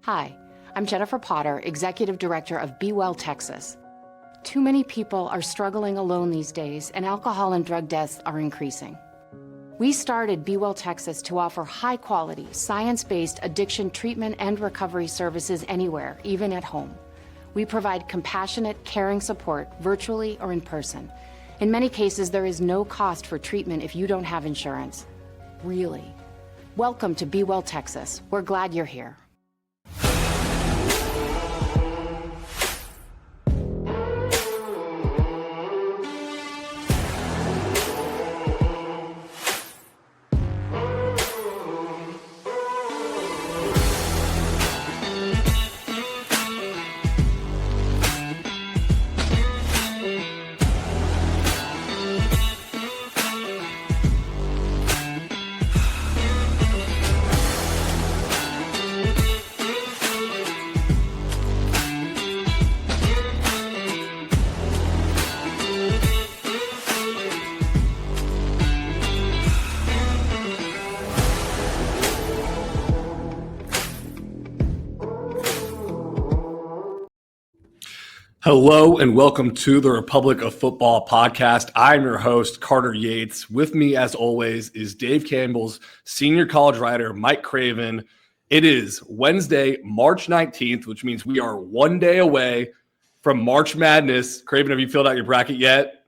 Hi, I'm Jennifer Potter, Executive Director of Be Well Texas. Too many people are struggling alone these days, and alcohol and drug deaths are increasing. We started Be Well Texas to offer high-quality, science-based addiction treatment and recovery services anywhere, even at home. We provide compassionate, caring support virtually or in person. In many cases, there is no cost for treatment if you don't have insurance. Really. Welcome to Be Well Texas. We're glad you're here. Hello and welcome to the Republic of Football podcast. I'm your host, Carter Yates. With me, as always, is Dave Campbell's senior college writer, Mike Craven. It is Wednesday, March 19th, which means we are one day away from March Madness. Craven, have you filled out your bracket yet?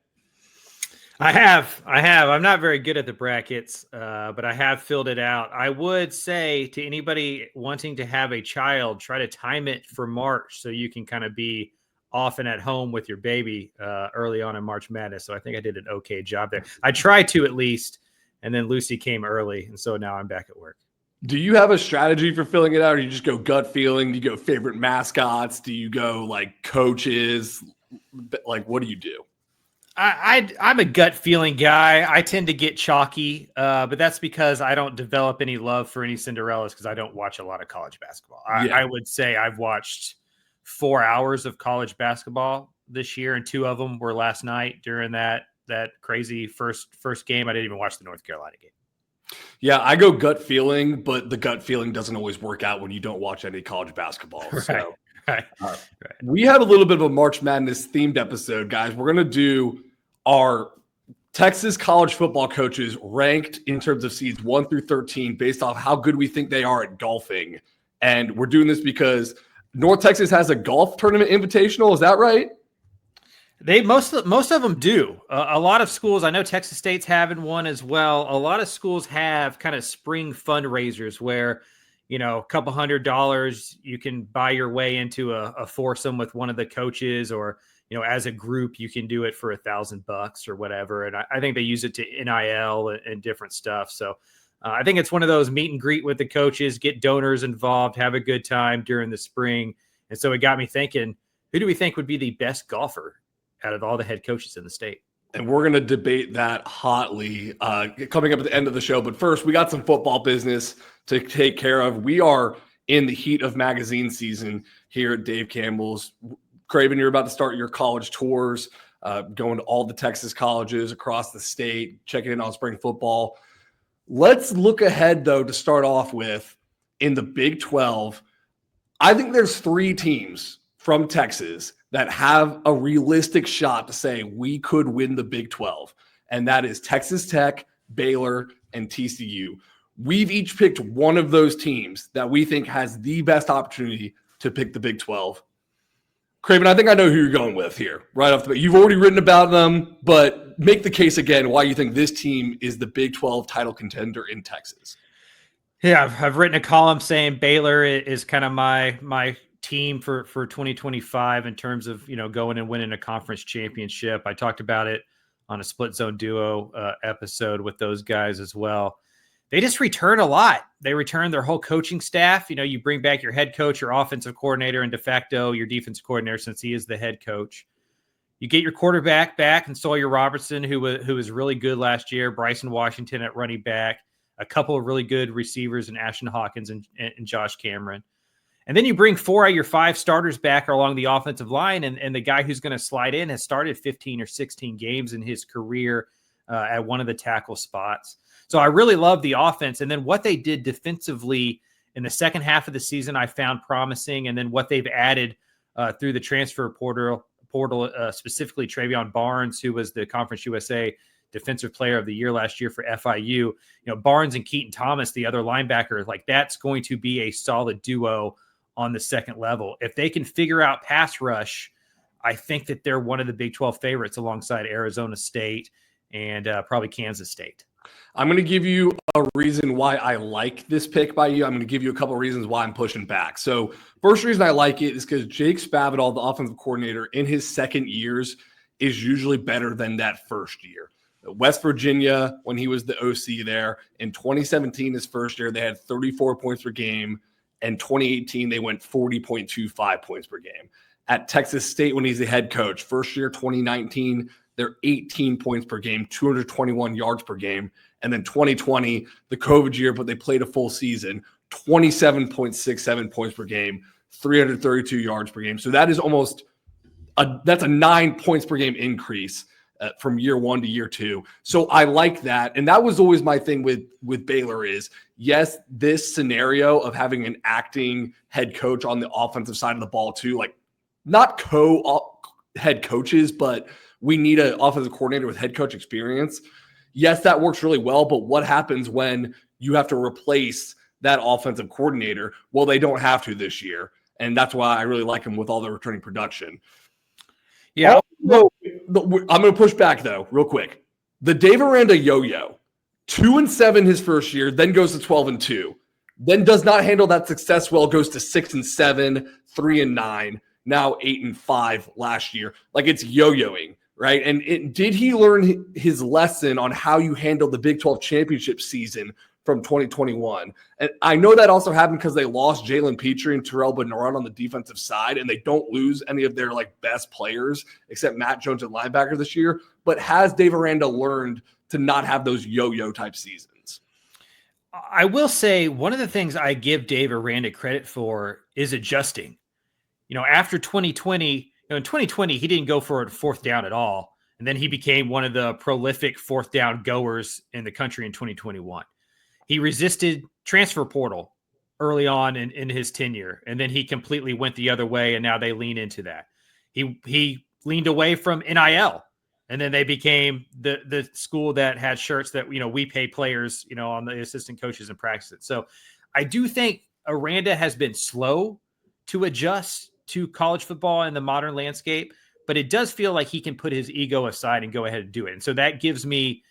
I have. I'm not very good at the brackets, but I have filled it out. I would say to anybody wanting to have a child, try to time it for March so you can kind of be off and at home with your baby early on in March Madness. So I think I did an okay job there. I tried to at least, and then Lucy came early, and so now I'm back at work. Do you have a strategy for filling it out, or do you just go gut feeling? Do you go favorite mascots? Do you go like coaches? Like, what do you do? I'm a gut feeling guy. I tend to get chalky, but that's because I don't develop any love for any Cinderellas because I don't watch a lot of college basketball. I would say I've watched 4 hours of college basketball this year, and 2 of them were last night during that crazy first game. I didn't even watch the North Carolina game. Yeah, I go gut feeling, but the gut feeling doesn't always work out when you don't watch any college basketball. So Right. We have a little bit of a March Madness themed episode, guys. We're going to do our Texas college football coaches ranked in terms of seeds 1 through 13 based off how good we think they are at golfing. And we're doing this because North Texas has a golf tournament invitational. Is that right? Most of them do. A lot of schools, I know Texas State's having one as well. A lot of schools have kind of spring fundraisers where, a couple $100, you can buy your way into a foursome with one of the coaches, or, as a group, you can do it for $1,000 or whatever. And I think they use it to NIL and different stuff. So I think it's one of those meet and greet with the coaches, get donors involved, have a good time during the spring. And so it got me thinking, who do we think would be the best golfer out of all the head coaches in the state? And we're going to debate that hotly coming up at the end of the show. But first, we got some football business to take care of. We are in the heat of magazine season here at Dave Campbell's. Craven, you're about to start your college tours, going to all the Texas colleges across the state, checking in on spring football. Let's look ahead, though, to start off with in the Big 12. I think there's 3 teams from Texas that have a realistic shot to say we could win the Big 12, and that is Texas Tech, Baylor, and TCU. We've each picked one of those teams that we think has the best opportunity to pick the Big 12. Craven, I think I know who you're going with here right off the bat. You've already written about them, but make the case again why you think this team is the Big 12 title contender in Texas. Yeah, I've written a column saying Baylor is kind of my team for 2025 in terms of, going and winning a conference championship. I talked about it on a split zone duo episode with those guys as well. They just return a lot. They return their whole coaching staff. You bring back your head coach, your offensive coordinator, and de facto your defensive coordinator since he is the head coach. You get your quarterback back and Sawyer Robertson, who was really good last year, Bryson Washington at running back, a couple of really good receivers in Ashton Hawkins and Josh Cameron. And then you bring 4 of your 5 starters back along the offensive line, and the guy who's going to slide in has started 15 or 16 games in his career at one of the tackle spots. So I really love the offense. And then what they did defensively in the second half of the season I found promising, and then what they've added through the transfer portal, specifically Travion Barnes, who was the Conference USA Defensive Player of the Year last year for FIU. Barnes and Keaton Thomas, the other linebacker, like that's going to be a solid duo on the second level. If they can figure out pass rush, I think that they're one of the Big 12 favorites alongside Arizona State and probably Kansas State. I'm going to give you a reason why I like this pick by you. I'm going to give you a couple of reasons why I'm pushing back. So first reason I like it is because Jake Spavital, the offensive coordinator, in his second years is usually better than that first year. West Virginia, when he was the OC there, in 2017, his first year, they had 34 points per game. And 2018, they went 40.25 points per game. At Texas State, when he's the head coach, first year, 2019, they're 18 points per game, 221 yards per game. And then 2020, the COVID year, but they played a full season, 27.67 points per game, 332 yards per game. So that is that's a 9 points per game increase from year one to year two. So I like that. And that was always my thing with Baylor is, yes, this scenario of having an acting head coach on the offensive side of the ball too, like not co-head coaches, but we need an offensive coordinator with head coach experience. Yes, that works really well, but what happens when you have to replace that offensive coordinator? Well, they don't have to this year. And that's why I really like him with all the returning production. Yeah. Also, I'm going to push back, though, real quick. The Dave Aranda yo-yo, 2-7 his first year, then goes to 12-2, then does not handle that success well, goes to 6-7, 3-9, now 8-5 last year. Like, it's yo-yoing, right? And did he learn his lesson on how you handle the Big 12 championship season from 2021? And I know that also happened because they lost Jalen Petrie and Terrell Bernard on the defensive side, and they don't lose any of their best players except Matt Jones at linebacker this year. But has Dave Aranda learned to not have those yo-yo type seasons? I will say one of the things I give Dave Aranda credit for is adjusting. After 2020, in 2020, he didn't go for a fourth down at all. And then he became one of the prolific fourth down goers in the country in 2021. He resisted transfer portal early on in his tenure, and then he completely went the other way, and now they lean into that. He leaned away from NIL, and then they became the school that had shirts that, we pay players, on the assistant coaches and practices. So I do think Aranda has been slow to adjust to college football and the modern landscape, but it does feel like he can put his ego aside and go ahead and do it. And so that gives me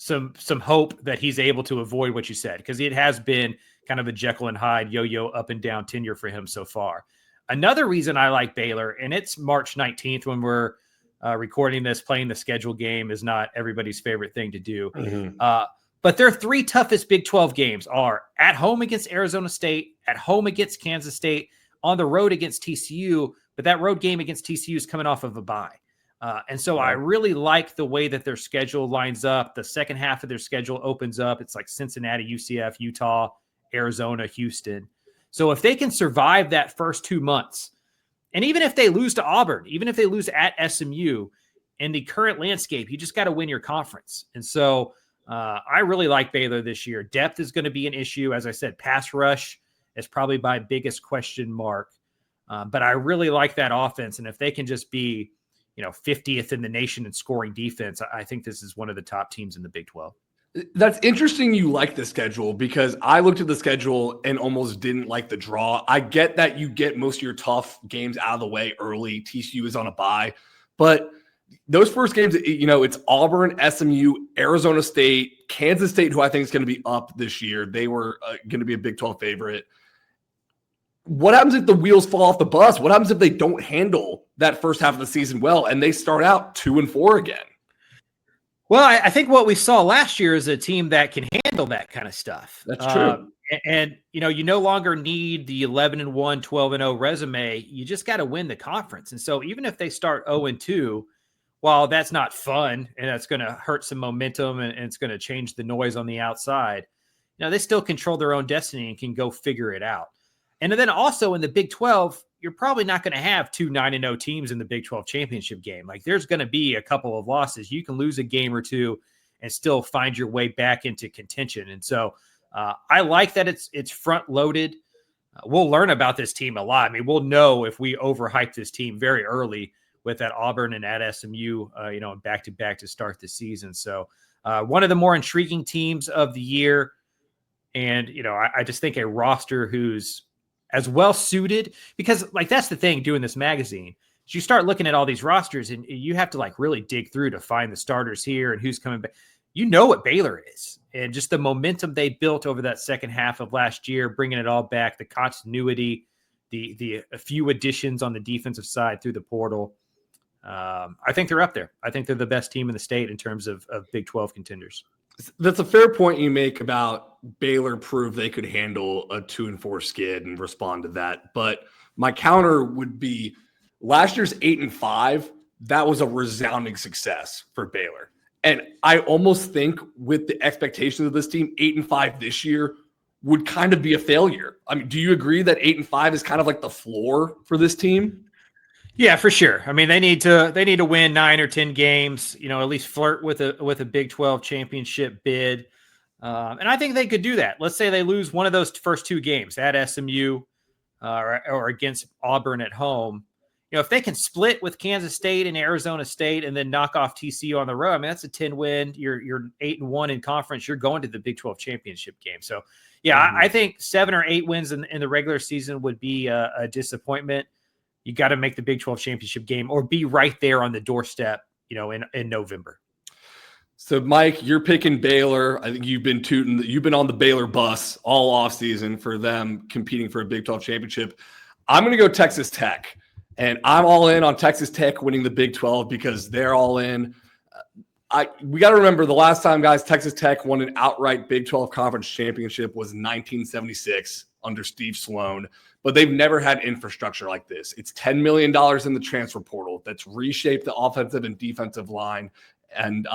some hope that he's able to avoid what you said, because it has been kind of a Jekyll and Hyde yo-yo up and down tenure for him so far. Another reason I like Baylor, and it's March 19th when we're recording this, playing the schedule game is not everybody's favorite thing to do. Mm-hmm. But their three toughest Big 12 games are at home against Arizona State, at home against Kansas State, on the road against TCU, but that road game against TCU is coming off of a bye. And so I really like the way that their schedule lines up. The second half of their schedule opens up. It's like Cincinnati, UCF, Utah, Arizona, Houston. So if they can survive that first 2 months, and even if they lose to Auburn, even if they lose at SMU, in the current landscape, you just got to win your conference. And so I really like Baylor this year. Depth is going to be an issue. As I said, pass rush is probably my biggest question mark. But I really like that offense. And if they can just be 50th in the nation in scoring defense, I think this is one of the top teams in the Big 12. That's interesting you like the schedule, because I looked at the schedule and almost didn't like the draw. I get that you get most of your tough games out of the way early. TCU is on a bye. But those first games, it's Auburn, SMU, Arizona State, Kansas State, who I think is going to be up this year. They were going to be a Big 12 favorite. What happens if the wheels fall off the bus? What happens if they don't handle that first half of the season well and they start out 2-4 again? Well, I think what we saw last year is a team that can handle that kind of stuff. That's true. And you no longer need the 11-1, 12-0 resume. You just got to win the conference. And so even if they start 0-2, while that's not fun and that's going to hurt some momentum and it's going to change the noise on the outside, they still control their own destiny and can go figure it out. And then also in the Big 12, you're probably not going to have 2 9-0 teams in the Big 12 championship game. Like, there's going to be a couple of losses. You can lose a game or two and still find your way back into contention. And so I like that it's front loaded. We'll learn about this team a lot. I mean, we'll know if we overhype this team very early with that Auburn and at SMU, back to back to start the season. So one of the more intriguing teams of the year. And, I just think a roster who's as well suited, because like, that's the thing doing this magazine is you start looking at all these rosters and you have to like really dig through to find the starters here and who's coming back. You know what Baylor is, and just the momentum they built over that second half of last year, bringing it all back, the continuity, the a few additions on the defensive side through the portal. I think they're up there. I think they're the best team in the state in terms of Big 12 contenders. That's a fair point you make about Baylor proved they could handle a 2-4 skid and respond to that. But my counter would be last year's 8-5. That was a resounding success for Baylor. And I almost think with the expectations of this team, 8-5 this year would kind of be a failure. I mean, do you agree that 8-5 is kind of like the floor for this team? Yeah, for sure. I mean, they need to win 9 or 10 games, at least flirt with a Big 12 championship bid. And I think they could do that. Let's say they lose one of those first 2 games at SMU or against Auburn at home. If they can split with Kansas State and Arizona State and then knock off TCU on the road, I mean, that's a 10-win. You're 8-1 in conference. You're going to the Big 12 championship game. So, yeah, I think 7 or 8 wins in the regular season would be a disappointment. You got to make the Big 12 championship game or be right there on the doorstep, in November. So, Mike, you're picking Baylor. I think you've been on the Baylor bus all offseason for them competing for a Big 12 championship. I'm going to go Texas Tech, and I'm all in on Texas Tech winning the Big 12 because they're all in. We got to remember the last time, guys, Texas Tech won an outright Big 12 conference championship was 1976 under Steve Sloan. But they've never had infrastructure like this. It's $10 million in the transfer portal that's reshaped the offensive and defensive line, and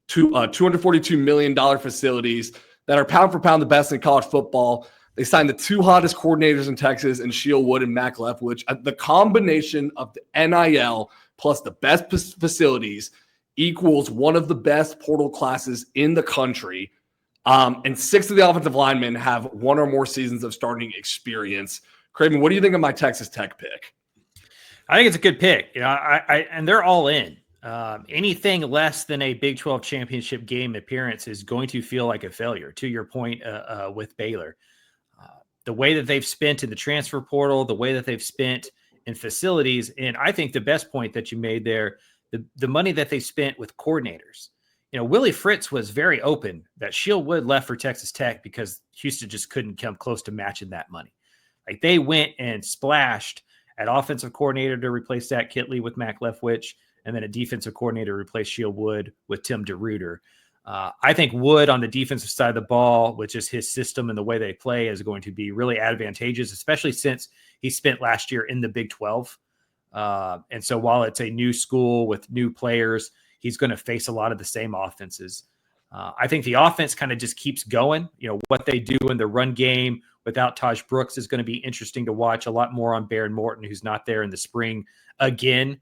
$242 million facilities that are pound for pound the best in college football. They signed the 2 hottest coordinators in Texas and Sheil Wood and Mac Leftwich. The combination of the NIL plus the best facilities equals one of the best portal classes in the country. And 6 of the offensive linemen have 1 or more seasons of starting experience. Craven, what do you think of my Texas Tech pick? I think it's a good pick. And they're all in. Anything less than a Big 12 championship game appearance is going to feel like a failure. To your point with Baylor, the way that they've spent in the transfer portal, the way that they've spent in facilities, and I think the best point that you made there, the money that they spent with coordinators. Willie Fritz was very open that Sheil Wood left for Texas Tech because Houston just couldn't come close to matching that money. Like, they went and splashed at offensive coordinator to replace Zach Kitley with Mac Leftwich, and then a defensive coordinator to replace Sheil Wood with Tim DeRuyter. I think Wood on the defensive side of the ball, with just his system and the way they play, is going to be really advantageous, especially since he spent last year in the Big 12. And so while it's a new school with new players, he's going to face a lot of the same offenses. I think the offense kind of just keeps going. What they do in the run game without Taj Brooks is going to be interesting to watch. A lot more on Baron Morton, who's not there in the spring again,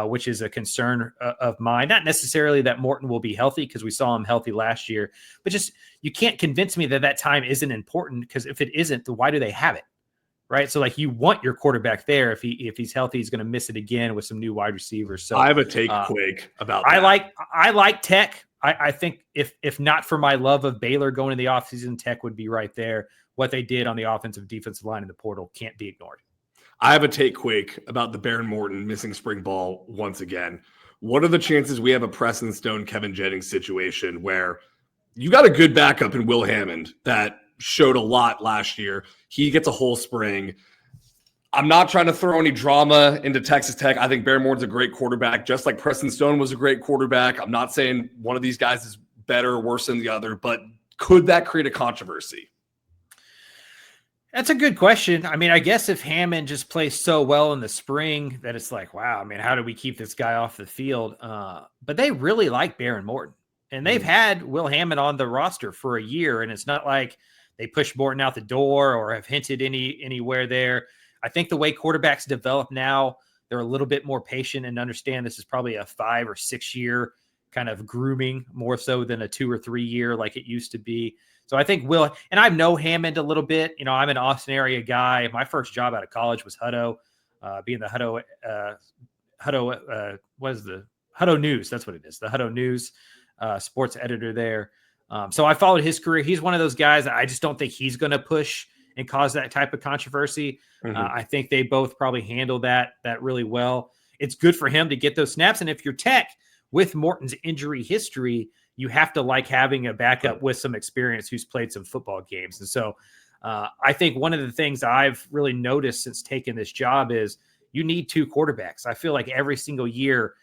which is a concern of mine. Not necessarily that Morton will be healthy, because we saw him healthy last year, but just you can't convince me that time isn't important, because if it isn't, then why do they have it? Right. So, like, you want your quarterback there. If he's healthy, he's going to miss it again with some new wide receivers. So I have a take quick about that. I like Tech. I think if not for my love of Baylor going in the offseason, Tech would be right there. What they did on the offensive defensive line in the portal can't be ignored. I have a take quick about the Baron Morton missing spring ball once again. What are the chances we have a Preston Stone, Kevin Jennings situation where you got a good backup in Will Hammond that showed a lot last year? He gets a whole spring. I'm not trying to throw any drama into Texas Tech. I think Baron Morton's a great quarterback, just like Preston Stone was a great quarterback. I'm not saying one of these guys is better or worse than the other, but could that create a controversy? That's a good question. I mean, I guess if Hammond just plays so well in the spring that it's like, wow, I mean, how do we keep this guy off the field? But they really like Baron Morton, and they've had Will Hammond on the roster for a year, and it's not like they push Morton out the door or have hinted anywhere there. I think the way quarterbacks develop now, they're a little bit more patient and understand this is probably a 5 or 6 year kind of grooming, more so than a 2 or 3 year like it used to be. So I think and I know Hammond a little bit. I'm an Austin area guy. My first job out of college was Hutto, being the Hutto News. That's what it is. The Hutto News sports editor there. So I followed his career. He's one of those guys that I just don't think he's going to push and cause that type of controversy. I think they both probably handle that really well. It's good for him to get those snaps. And if you're Tech with Morton's injury history, you have to like having a backup with some experience who's played some football games. And so I think one of the things I've really noticed since taking this job is you need 2 quarterbacks. I feel like every single year,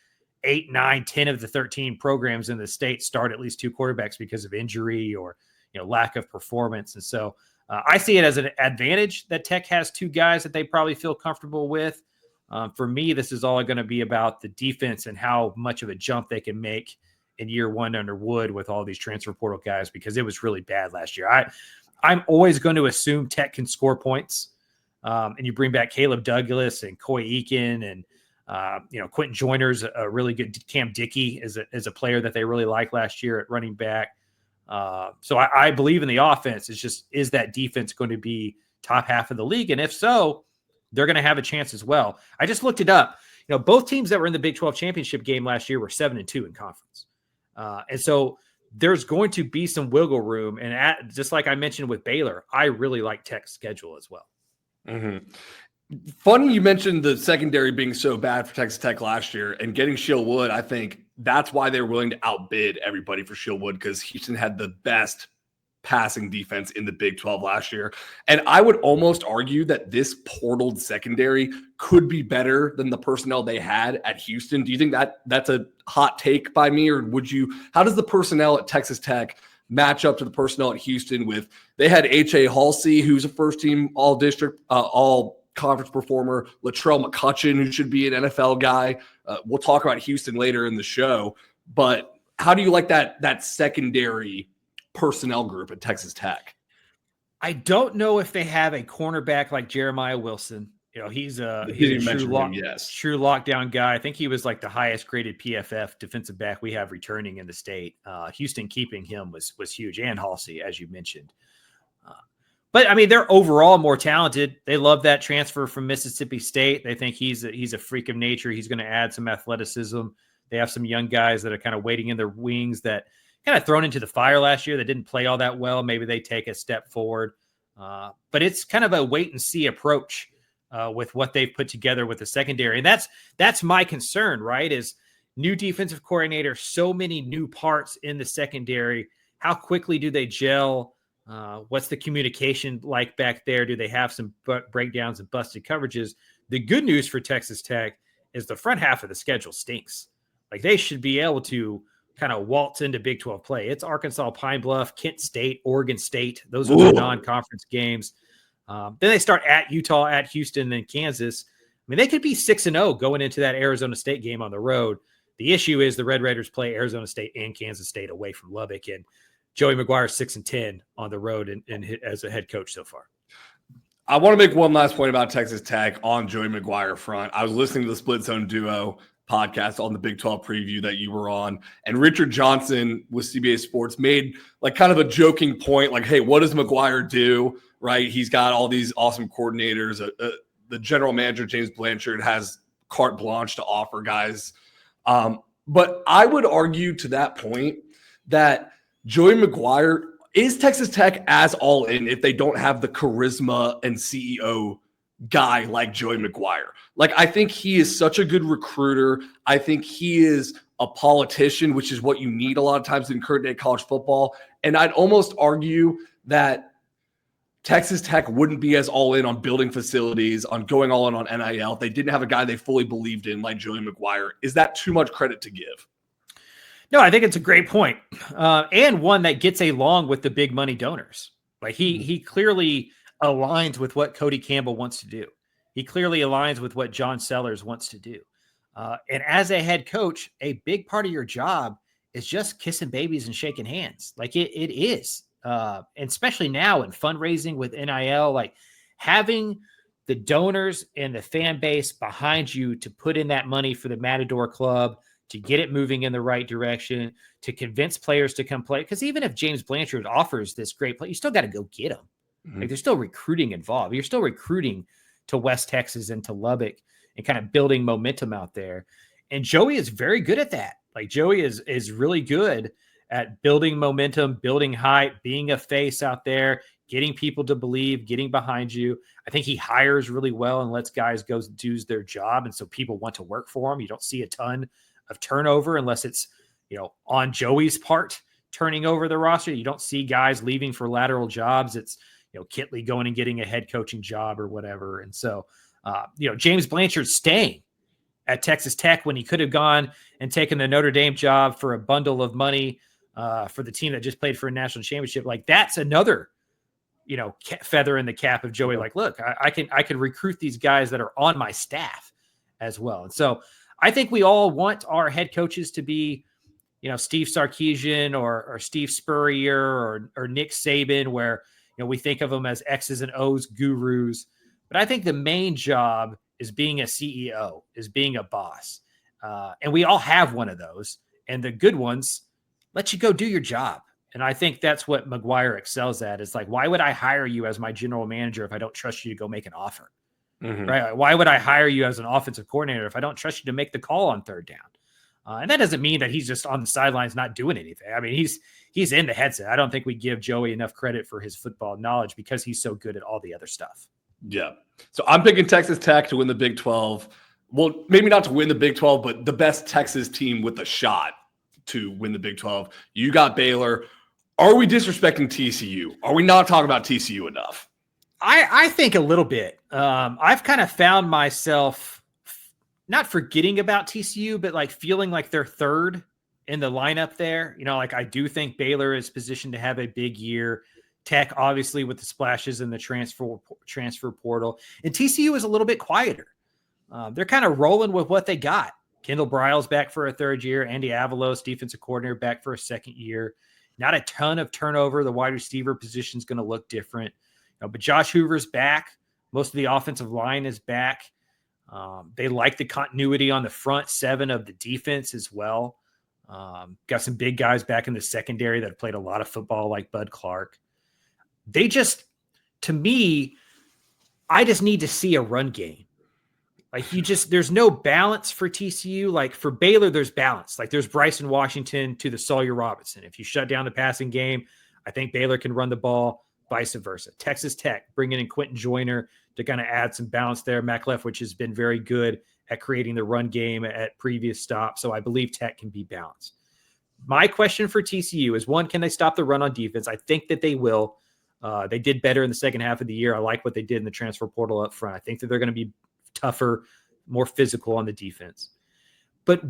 8, 9, 10 of the 13 programs in the state start at least 2 quarterbacks because of injury or lack of performance. And so I see it as an advantage that Tech has 2 guys that they probably feel comfortable with. For me, this is all going to be about the defense and how much of a jump they can make in year 1 under Wood with all these transfer portal guys, because it was really bad last year. I'm always going to assume Tech can score points. And you bring back Caleb Douglas and Coy Eakin and Quentin Joyner's a really good. Cam Dickey is a player that they really liked last year at running back. So I believe in the offense. It's just, is that defense going to be top half of the league? And if so, they're going to have a chance as well. I just looked it up. Both teams that were in the Big 12 championship game last year were 7-2 in conference. And so there's going to be some wiggle room. And just like I mentioned with Baylor, I really like Tech's schedule as well. Funny you mentioned the secondary being so bad for Texas Tech last year, and getting Shield Wood. I think that's why they're willing to outbid everybody for Shield Wood, because Houston had the best passing defense in the Big 12 last year. And I would almost argue that this portaled secondary could be better than the personnel they had at Houston. Do you think that that's a hot take by me, or how does the personnel at Texas Tech match up to the personnel at Houston? They had H.A. Halsey, who's a first team all district, all conference performer, Latrell McCutcheon, who should be an NFL guy. We'll talk about Houston later in the show, but how do you like that secondary personnel group at Texas Tech? I don't know if they have a cornerback like Jeremiah Wilson. He's a true lockdown guy. I think he was like the highest graded PFF defensive back we have returning in the state. Houston keeping him was huge, and Halsey, as you mentioned. But I mean, they're overall more talented. They love that transfer from Mississippi State. They think he's a freak of nature. He's going to add some athleticism. They have some young guys that are kind of waiting in their wings that kind of thrown into the fire last year that didn't play all that well. Maybe they take a step forward. But it's kind of a wait and see approach with what they've put together with the secondary. And that's my concern, right? Is new defensive coordinator, so many new parts in the secondary. How quickly do they gel? What's the communication like back there? Do they have some breakdowns and busted coverages? The good news for Texas Tech is the front half of the schedule stinks. Like, they should be able to kind of waltz into Big 12 play. It's Arkansas, Pine Bluff, Kent State, Oregon State. Those are the non-conference games. Then they start at Utah, at Houston, and Kansas. I mean, they could be 6-0 going into that Arizona State game on the road. The issue is the Red Raiders play Arizona State and Kansas State away from Lubbock, and Joey McGuire 6-10 on the road and as a head coach so far. I want to make one last point about Texas Tech on Joey McGuire front. I was listening to the Split Zone Duo podcast on the Big 12 preview that you were on, and Richard Johnson with CBA Sports made like kind of a joking point, like, hey, what does McGuire do? Right? He's got all these awesome coordinators. The general manager, James Blanchard, has carte blanche to offer guys. But I would argue to that point that Joey McGuire is Texas Tech as all in if they don't have the charisma and CEO guy like Joey McGuire. Like, I think he is such a good recruiter. I think he is a politician, which is what you need a lot of times in current day college football. And I'd almost argue that Texas Tech wouldn't be as all in on building facilities, on going all in on NIL, if they didn't have a guy they fully believed in like Joey McGuire. Is that too much credit to give? No, I think it's a great point. And one that gets along with the big money donors. Like, he clearly aligns with what Cody Campbell wants to do. He clearly aligns with what John Sellers wants to do. And as a head coach, a big part of your job is just kissing babies and shaking hands. Like, it is. And especially now in fundraising with NIL, like, having the donors and the fan base behind you to put in that money for the Matador Club, to get it moving in the right direction, to convince players to come play. Because even if James Blanchard offers this great play, you still got to go get him. Mm-hmm. Like, there's still recruiting involved. You're still recruiting to West Texas and to Lubbock and kind of building momentum out there. And Joey is very good at that. Like, Joey is really good at building momentum, building hype, being a face out there, getting people to believe, getting behind you. I think he hires really well and lets guys go do their job. And so people want to work for him. You don't see a ton of turnover unless it's, on Joey's part, turning over the roster. You don't see guys leaving for lateral jobs. It's, Kitley going and getting a head coaching job or whatever. And so, James Blanchard staying at Texas Tech when he could have gone and taken the Notre Dame job for a bundle of money for the team that just played for a national championship. Like, that's another, feather in the cap of Joey. Like, look, I can recruit these guys that are on my staff as well. And so I think we all want our head coaches to be, Steve Sarkisian or Steve Spurrier or Nick Saban, where, we think of them as X's and O's gurus. But I think the main job is being a CEO, is being a boss. And we all have one of those. And the good ones let you go do your job. And I think that's what McGuire excels at. It's like, why would I hire you as my general manager if I don't trust you to go make an offer? Mm-hmm. Right? Why would I hire you as an offensive coordinator if I don't trust you to make the call on third down? And that doesn't mean that he's just on the sidelines not doing anything. I mean, he's in the headset. I don't think we give Joey enough credit for his football knowledge because he's so good at all the other stuff. Yeah. So I'm picking Texas Tech to win the Big 12. Well, maybe not to win the Big 12, but the best Texas team with a shot to win the Big 12. You got Baylor. Are we disrespecting TCU? Are we not talking about TCU enough? I think a little bit. I've kind of found myself not forgetting about TCU, but like feeling like they're third in the lineup there. Like, I do think Baylor is positioned to have a big year. Tech, obviously, with the splashes in the transfer portal. And TCU is a little bit quieter. They're kind of rolling with what they got. Kendall Briles back for a third year. Andy Avalos, defensive coordinator, back for a second year. Not a ton of turnover. The wide receiver position is going to look different. But Josh Hoover's back. Most of the offensive line is back. They like the continuity on the front seven of the defense as well. Got some big guys back in the secondary that have played a lot of football, like Bud Clark. They just, to me, I just need to see a run game. Like, there's no balance for TCU. Like, for Baylor, there's balance. Like, there's Bryson Washington to the Sawyer Robinson. If you shut down the passing game, I think Baylor can run the ball, vice versa. Texas Tech, bringing in Quentin Joyner to kind of add some balance there. Mac Leftwich has been very good at creating the run game at previous stops. So I believe Tech can be balanced. My question for TCU is, one, can they stop the run on defense? I think that they will. They did better in the second half of the year. I like what they did in the transfer portal up front. I think that they're going to be tougher, more physical on the defense. But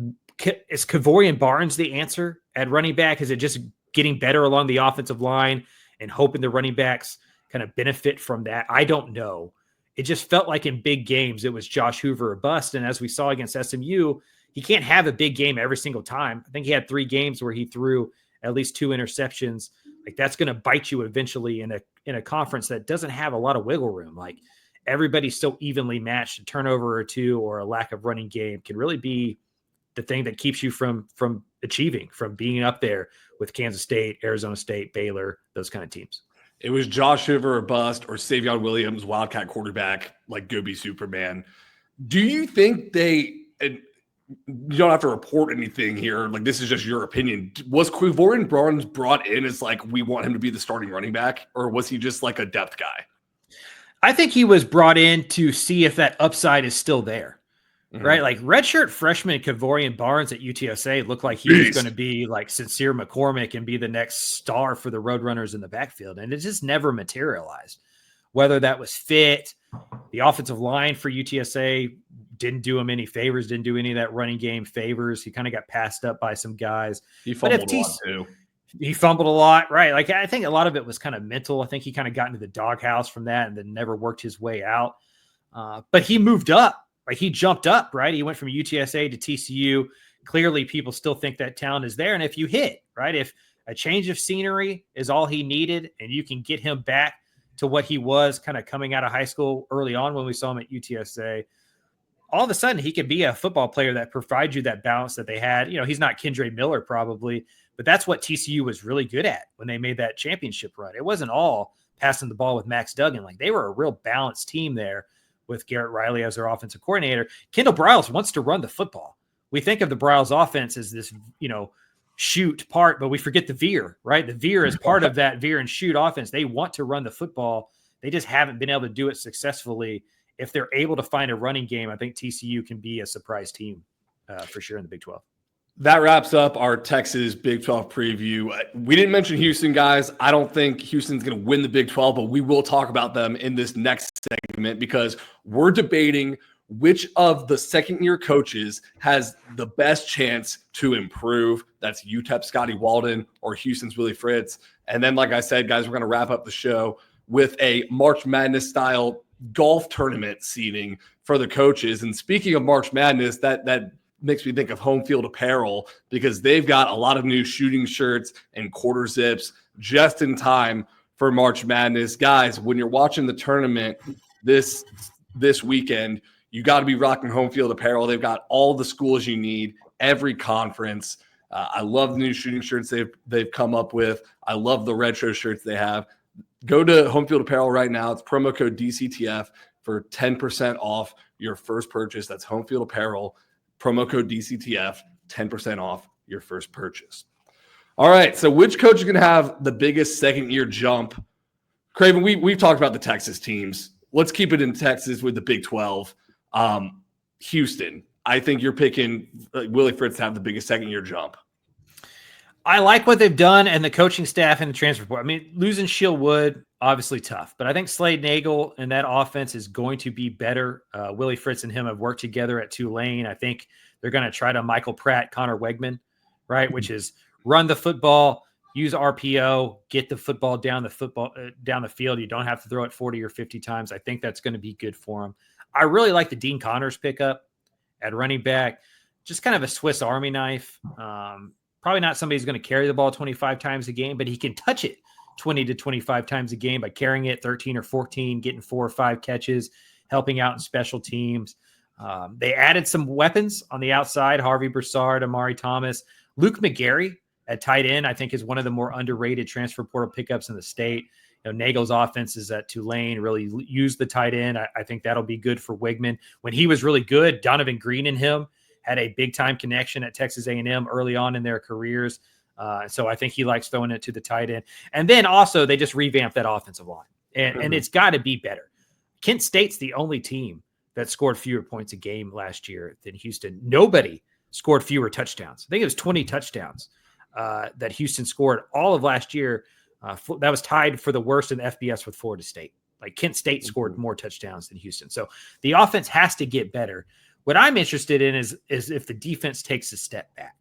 is Kavorian Barnes the answer at running back? Is it just getting better along the offensive line and hoping the running backs kind of benefit from that? I don't know. It just felt like in big games, it was Josh Hoover or bust. And as we saw against SMU, he can't have a big game every single time. I think he had 3 games where he threw at least 2 interceptions. Like, that's going to bite you eventually in a conference that doesn't have a lot of wiggle room. Like, everybody's so evenly matched. A turnover or 2 or a lack of running game can really be the thing that keeps you from achieving, from being up there with Kansas State, Arizona State, Baylor, those kind of teams. It was Josh Hoover or bust, or Savion Williams, Wildcat quarterback, like go be Superman. Do you think and you don't have to report anything here, like this is just your opinion, was Kavorian Barnes brought in as like, we want him to be the starting running back, or was he just like a depth guy? I think he was brought in to see if that upside is still there. Right? Like, redshirt freshman Kavorian Barnes at UTSA looked like he was going to be like Sincere McCormick and be the next star for the Roadrunners in the backfield. And it just never materialized. Whether that was fit, the offensive line for UTSA didn't do him any favors, didn't do any of that running game favors. He kind of got passed up by some guys. He fumbled a lot too. He fumbled a lot, right? Like, I think a lot of it was kind of mental. I think he kind of got into the doghouse from that and then never worked his way out. But he moved up. Like, he jumped up, right? He went from UTSA to TCU. Clearly, people still think that talent is there. And if you hit, right, if a change of scenery is all he needed and you can get him back to what he was kind of coming out of high school early on when we saw him at UTSA, all of a sudden he could be a football player that provides you that balance that they had. He's not Kendre Miller probably, but that's what TCU was really good at when they made that championship run. It wasn't all passing the ball with Max Duggan. Like, they were a real balanced team there with Garrett Riley as their offensive coordinator. Kendall Briles wants to run the football. We think of the Briles offense as this, shoot part, but we forget the veer, right? The veer is part of that veer and shoot offense. They want to run the football. They just haven't been able to do it successfully. If they're able to find a running game, I think TCU can be a surprise team for sure in the Big 12. That wraps up our Texas Big 12 preview. We didn't mention Houston, guys. I don't think Houston's going to win the Big 12, but we will talk about them in this next segment because we're debating which of the second-year coaches has the best chance to improve. That's UTEP Scotty Walden or Houston's Willie Fritz. And then, like I said, guys, we're going to wrap up the show with a March Madness-style golf tournament seating for the coaches. And speaking of March Madness, that makes me think of Home Field Apparel because they've got a lot of new shooting shirts and quarter zips just in time for March Madness. Guys, when you're watching the tournament this weekend, you got to be rocking Home Field Apparel. They've got all the schools you need, every conference. I love the new shooting shirts they've come up with. I love the retro shirts they have. Go to Home Field Apparel right now. It's promo code DCTF for 10% off your first purchase. That's Home Field Apparel. Promo code DCTF, 10% off your first purchase. All right, so which coach is going to have the biggest second-year jump? Craven, we've talked about the Texas teams. Let's keep it in Texas with the Big 12. Houston, I think you're picking Willie Fritz to have the biggest second-year jump. I like what they've done and the coaching staff and the transfer portal. I mean, losing Shield Wood, obviously tough, but I think Slade Nagel and that offense is going to be better. Willie Fritz and him have worked together at Tulane. I think they're going to try to Michael Pratt, Connor Wegman, right? Which is run the football, use RPO, get the football down the field. You don't have to throw it 40 or 50 times. I think that's going to be good for him. I really like the Dean Connors pickup at running back, just kind of a Swiss Army knife. Probably not somebody who's going to carry the ball 25 times a game, but he can touch it 20 to 25 times a game by carrying it 13 or 14, getting 4 or 5 catches, helping out in special teams. They added some weapons on the outside, Harvey Broussard, Amari Thomas. Luke McGarry at tight end, I think, is one of the more underrated transfer portal pickups in the state. Nagel's offenses at Tulane really used the tight end. I think that'll be good for Wigman. When he was really good, Donovan Green and him had a big-time connection at Texas A&M early on in their careers. So I think he likes throwing it to the tight end. And then also they just revamped that offensive line. And it's got to be better. Kent State's the only team that scored fewer points a game last year than Houston. Nobody scored fewer touchdowns. I think it was 20 touchdowns that Houston scored all of last year. That was tied for the worst in FBS with Florida State. Like, Kent State scored more touchdowns than Houston. So the offense has to get better. What I'm interested in is if the defense takes a step back.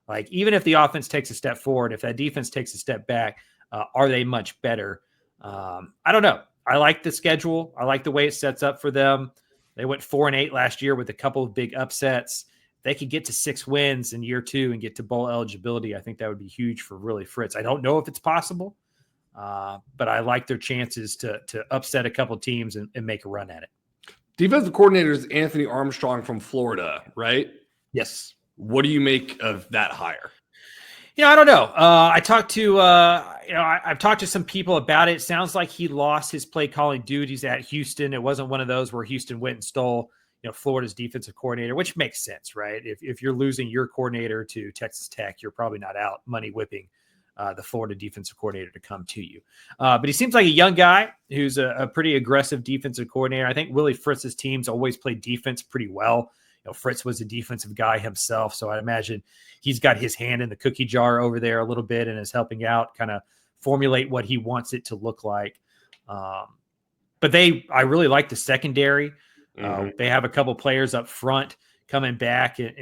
Like, even if the offense takes a step forward, if that defense takes a step back, are they much better? I don't know. I like the schedule. I like the way it sets up for them. They went 4-8 last year with a couple of big upsets. They could get to 6 wins in year 2 and get to bowl eligibility. I think that would be huge for Willie Fritz. I don't know if it's possible, but I like their chances to upset a couple teams and make a run at it. Defensive coordinator is Anthony Armstrong from Florida, right? Yes. What do you make of that hire? I don't know. I've talked to some people about it. It sounds like he lost his play calling duties at Houston. It wasn't one of those where Houston went and stole, Florida's defensive coordinator, which makes sense, right? If you're losing your coordinator to Texas Tech, you're probably not out money whipping the Florida defensive coordinator to come to you. But he seems like a young guy who's a pretty aggressive defensive coordinator. I think Willie Fritz's teams always play defense pretty well. Fritz was a defensive guy himself, so I imagine he's got his hand in the cookie jar over there a little bit and is helping out kind of formulate what he wants it to look like. But I really like the secondary. They have a couple players up front coming back. And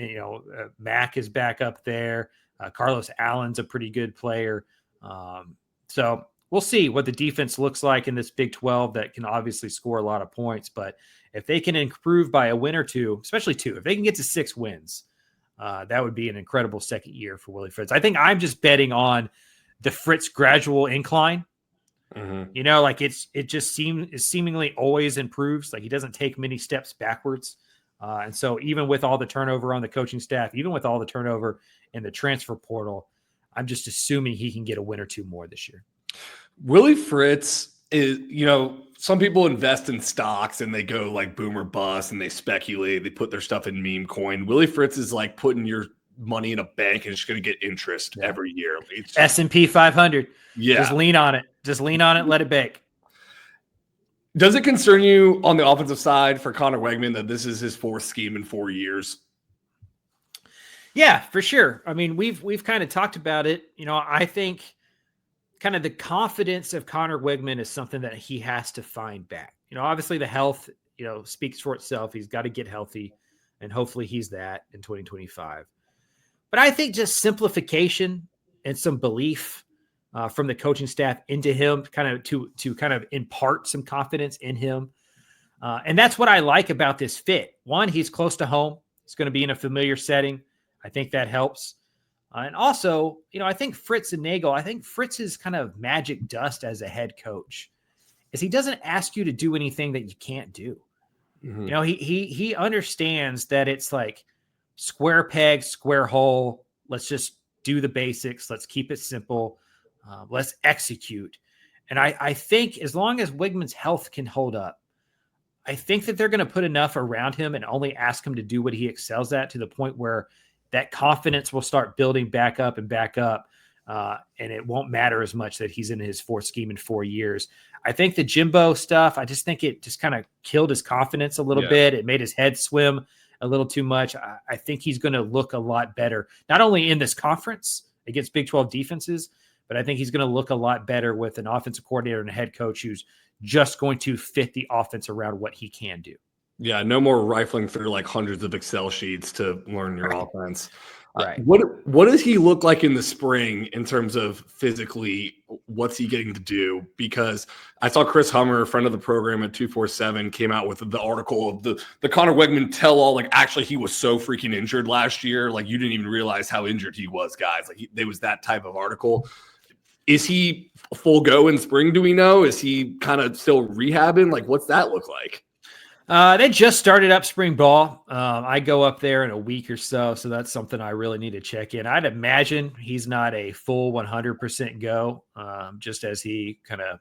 Mack is back up there. Carlos Allen's a pretty good player. So we'll see what the defense looks like in this Big 12 that can obviously score a lot of points. But if they can improve by a win or 2, especially 2, if they can get to 6 wins, that would be an incredible second year for Willie Fritz. I think I'm just betting on the Fritz gradual incline. Like it just seemingly always improves. Like, he doesn't take many steps backwards. And so even with all the turnover on the coaching staff, even with all the turnover in the transfer portal, I'm just assuming he can get a win or two more this year. Willie Fritz is, some people invest in stocks and they go like boom or bust and they speculate. They put their stuff in meme coin. Willie Fritz is like putting your money in a bank and it's going to get interest every year. S&P 500. Yeah. Just lean on it. Let it bake. Does it concern you on the offensive side for Connor Wegman that this is his fourth scheme in 4 years? Yeah, for sure. I mean, we've kind of talked about it. I think kind of the confidence of Connor Wegman is something that he has to find back. Obviously the health, speaks for itself. He's got to get healthy, and hopefully he's that in 2025. But I think just simplification and some belief from the coaching staff into him, kind of to kind of impart some confidence in him. And that's what I like about this fit. One, he's close to home. He's going to be in a familiar setting. I think that helps. And also, I think Fritz and Nagel, I think Fritz's kind of magic dust as a head coach is he doesn't ask you to do anything that you can't do. Mm-hmm. He understands that it's like square peg, square hole. Let's just do the basics. Let's keep it simple. Let's execute. And I think as long as Wigman's health can hold up, I think that they're going to put enough around him and only ask him to do what he excels at, to the point where that confidence will start building back up. And it won't matter as much that he's in his fourth scheme in 4 years. I think the Jimbo stuff, I just think it just kind of killed his confidence a little bit. It made his head swim a little too much. I think he's going to look a lot better, not only in this conference against Big 12 defenses, but I think he's going to look a lot better with an offensive coordinator and a head coach who's just going to fit the offense around what he can do. Yeah, no more rifling through like hundreds of Excel sheets to learn your offense. Right. What does he look like in the spring in terms of physically? What's he getting to do? Because I saw Chris Hummer, a friend of the program at 247, came out with the article of the Connor Wegman tell-all. Like, actually, he was so freaking injured last year. Like, you didn't even realize how injured he was, guys. Like, there was that type of article. Is he full go in spring? Do we know? Is he kind of still rehabbing? Like, what's that look like? They just started up spring ball. I go up there in a week or so that's something I really need to check in. I'd imagine he's not a full 100% go, just as he kind of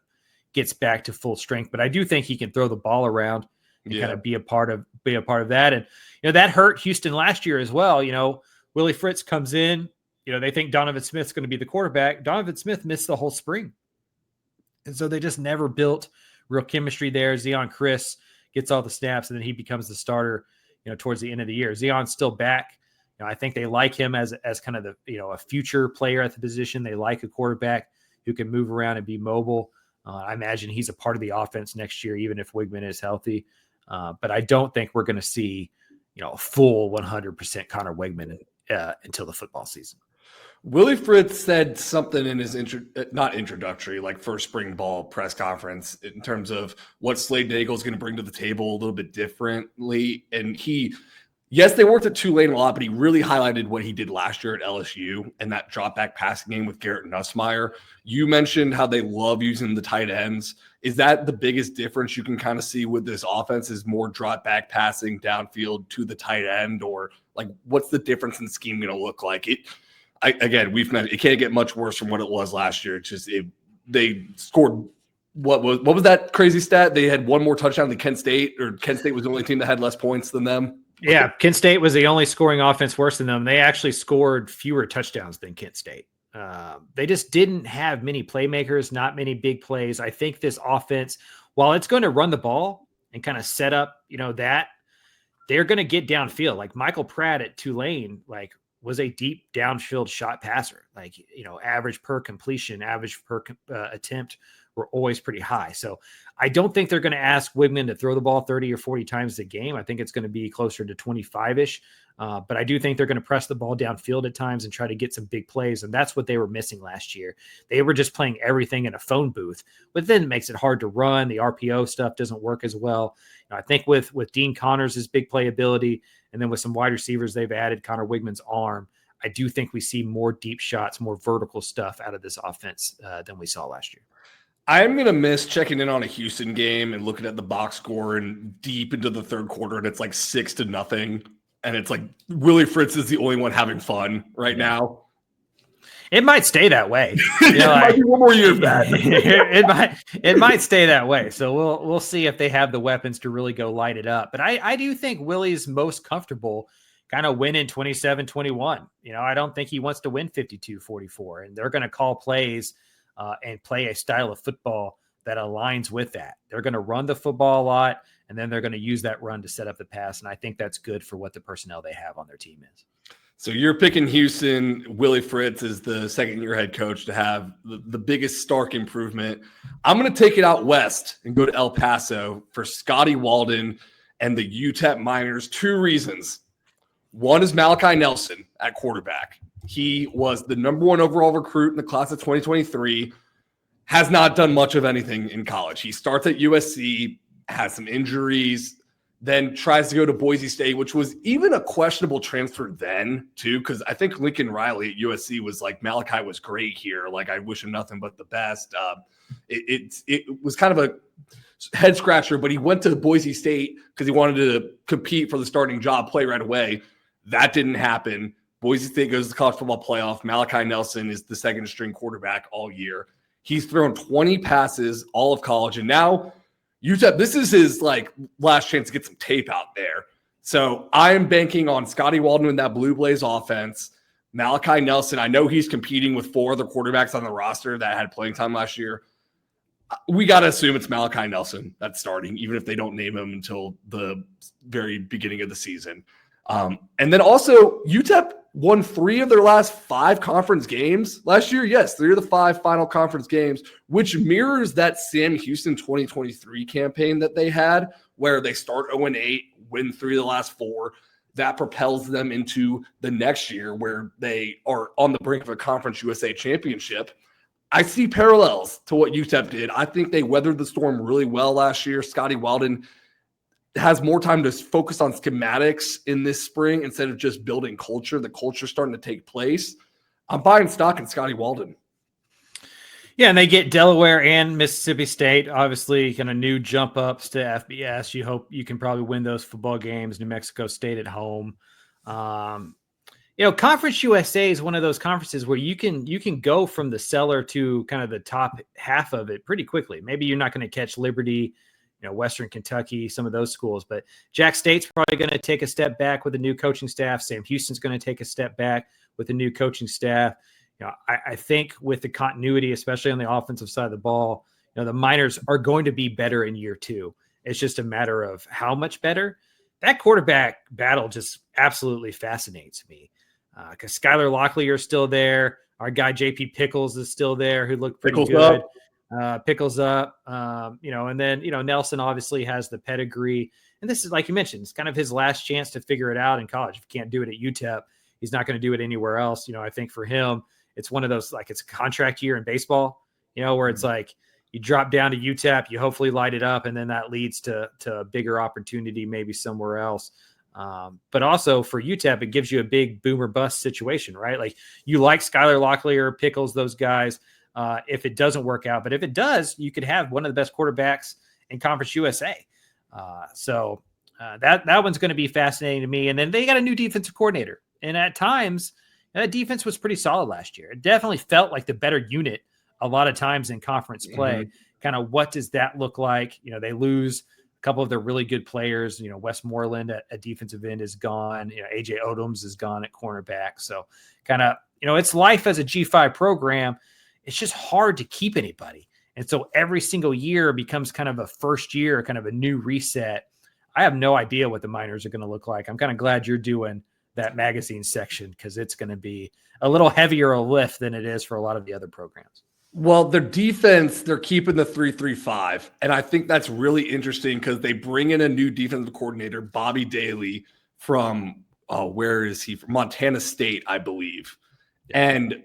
gets back to full strength. But I do think he can throw the ball around and kind of be a part of that. And that hurt Houston last year as well. Willie Fritz comes in. They think Donovan Smith's going to be the quarterback. Donovan Smith missed the whole spring, and so they just never built real chemistry there. Zion Chris gets all the snaps, and then he becomes the starter, towards the end of the year. Zion's still back. I think they like him as kind of a future player at the position. They like a quarterback who can move around and be mobile. I imagine he's a part of the offense next year, even if Wigman is healthy. But I don't think we're going to see, a full 100% Connor Wigman until the football season. Willie Fritz said something in his not introductory, like first spring ball press conference, in terms of what Slade Nagel is going to bring to the table a little bit differently. And yes, they worked at Tulane a lot, but he really highlighted what he did last year at LSU and that drop back passing game with Garrett Nussmeier. You mentioned how they love using the tight ends. Is that the biggest difference you can kind of see with this offense, is more drop back passing downfield to the tight end? Or like, what's the difference in scheme going to look like? We've met. It can't get much worse from what it was last year. It's just they scored. What was that crazy stat? They had one more touchdown than Kent State, or Kent State was the only team that had less points than them. Yeah, Kent State was the only scoring offense worse than them. They actually scored fewer touchdowns than Kent State. They just didn't have many playmakers, not many big plays. I think this offense, while it's going to run the ball and kind of set up, that they're going to get downfield. Like Michael Pratt at Tulane, was a deep downfield shot passer. Average per completion, average per attempt were always pretty high. So I don't think they're going to ask Wigman to throw the ball 30 or 40 times a game. I think it's going to be closer to 25-ish. But I do think they're going to press the ball downfield at times and try to get some big plays. And that's what they were missing last year. They were just playing everything in a phone booth, but then it makes it hard to run. The RPO stuff doesn't work as well. I think with Dean Connors' big play ability, and then with some wide receivers they've added, Connor Wigman's arm, I do think we see more deep shots, more vertical stuff out of this offense than we saw last year. I'm going to miss checking in on a Houston game and looking at the box score and deep into the third quarter, and it's like 6-0. And it's like Willie Fritz is the only one having fun right now. It might stay that way. It might be one more year of that. it might stay that way. So we'll see if they have the weapons to really go light it up. But I do think Willie's most comfortable kind of winning 27-21. I don't think he wants to win 52-44, and they're going to call plays and play a style of football that aligns with that. They're going to run the football a lot, and then they're going to use that run to set up the pass. And I think that's good for what the personnel they have on their team is. So you're picking Houston. Willie Fritz is the second-year head coach to have the biggest stark improvement. I'm going to take it out west and go to El Paso for Scotty Walden and the UTEP Miners. 2 reasons. One is Malachi Nelson at quarterback. He was the number 1 overall recruit in the class of 2023, has not done much of anything in college. He starts at USC, has some injuries, then tries to go to Boise State, which was even a questionable transfer then, too, because I think Lincoln Riley at USC was like, Malachi was great here. Like, I wish him nothing but the best. It was kind of a head scratcher, but he went to Boise State because he wanted to compete for the starting job, play right away. That didn't happen. Boise State goes to the college football playoff. Malachi Nelson is the second string quarterback all year. He's thrown 20 passes all of college, and now UTEP, this is his last chance to get some tape out there. So I am banking on Scotty Walden in that Blue Blaze offense. Malachi Nelson, I know he's competing with 4 other quarterbacks on the roster that had playing time last year. We got to assume it's Malachi Nelson that's starting, even if they don't name him until the very beginning of the season. And then also UTEP won 3 of their last 5 conference games last year. Yes, 3 of the 5 final conference games, which mirrors that Sam Houston 2023 campaign that they had, where they start 0-8, win 3 of the last 4. That propels them into the next year where they are on the brink of a Conference USA championship. I see parallels to what UTEP did. I think they weathered the storm really well last year. Scotty Walden has more time to focus on schematics in this spring instead of just building culture. The culture's starting to take place. I'm buying stock in Scotty Walden. Yeah, and they get Delaware and Mississippi State, obviously kind of new jump ups to FBS. You hope you can probably win those football games. New Mexico State at home. Conference USA is one of those conferences where you can go from the cellar to kind of the top half of it pretty quickly. Maybe you're not going to catch Liberty, Western Kentucky, some of those schools. But Jack State's probably going to take a step back with a new coaching staff. Sam Houston's going to take a step back with a new coaching staff. I think with the continuity, especially on the offensive side of the ball, the Miners are going to be better in year 2. It's just a matter of how much better. That quarterback battle just absolutely fascinates me because Skylar Locklear is still there. Our guy JP Pickles is still there, who looked pretty good. Pickles up, and then, Nelson obviously has the pedigree. And this is, like you mentioned, it's kind of his last chance to figure it out in college. If he can't do it at UTEP, he's not going to do it anywhere else. I think for him, it's one of those, it's a contract year in baseball, where it's like you drop down to UTEP, you hopefully light it up, and then that leads to a bigger opportunity maybe somewhere else. But also for UTEP, it gives you a big boomer bust situation, right? Like you like Skylar Locklear, Pickles, those guys. If it doesn't work out, but if it does, you could have one of the best quarterbacks in Conference USA. So that one's going to be fascinating to me. And then they got a new defensive coordinator. And at times, that defense was pretty solid last year. It definitely felt like the better unit a lot of times in conference play. Kind of what does that look like? They lose a couple of their really good players. Westmoreland at defensive end is gone. AJ Odoms is gone at cornerback. So kind of, it's life as a G5 program. It's just hard to keep anybody. And so every single year becomes kind of a first year, kind of a new reset. I have no idea what the Miners are going to look like. I'm kind of glad you're doing that magazine section because it's going to be a little heavier a lift than it is for a lot of the other programs. Well, their defense, they're keeping the 3-3-5. And I think that's really interesting because they bring in a new defensive coordinator, Bobby Daly, from, where is he? From Montana State, I believe. And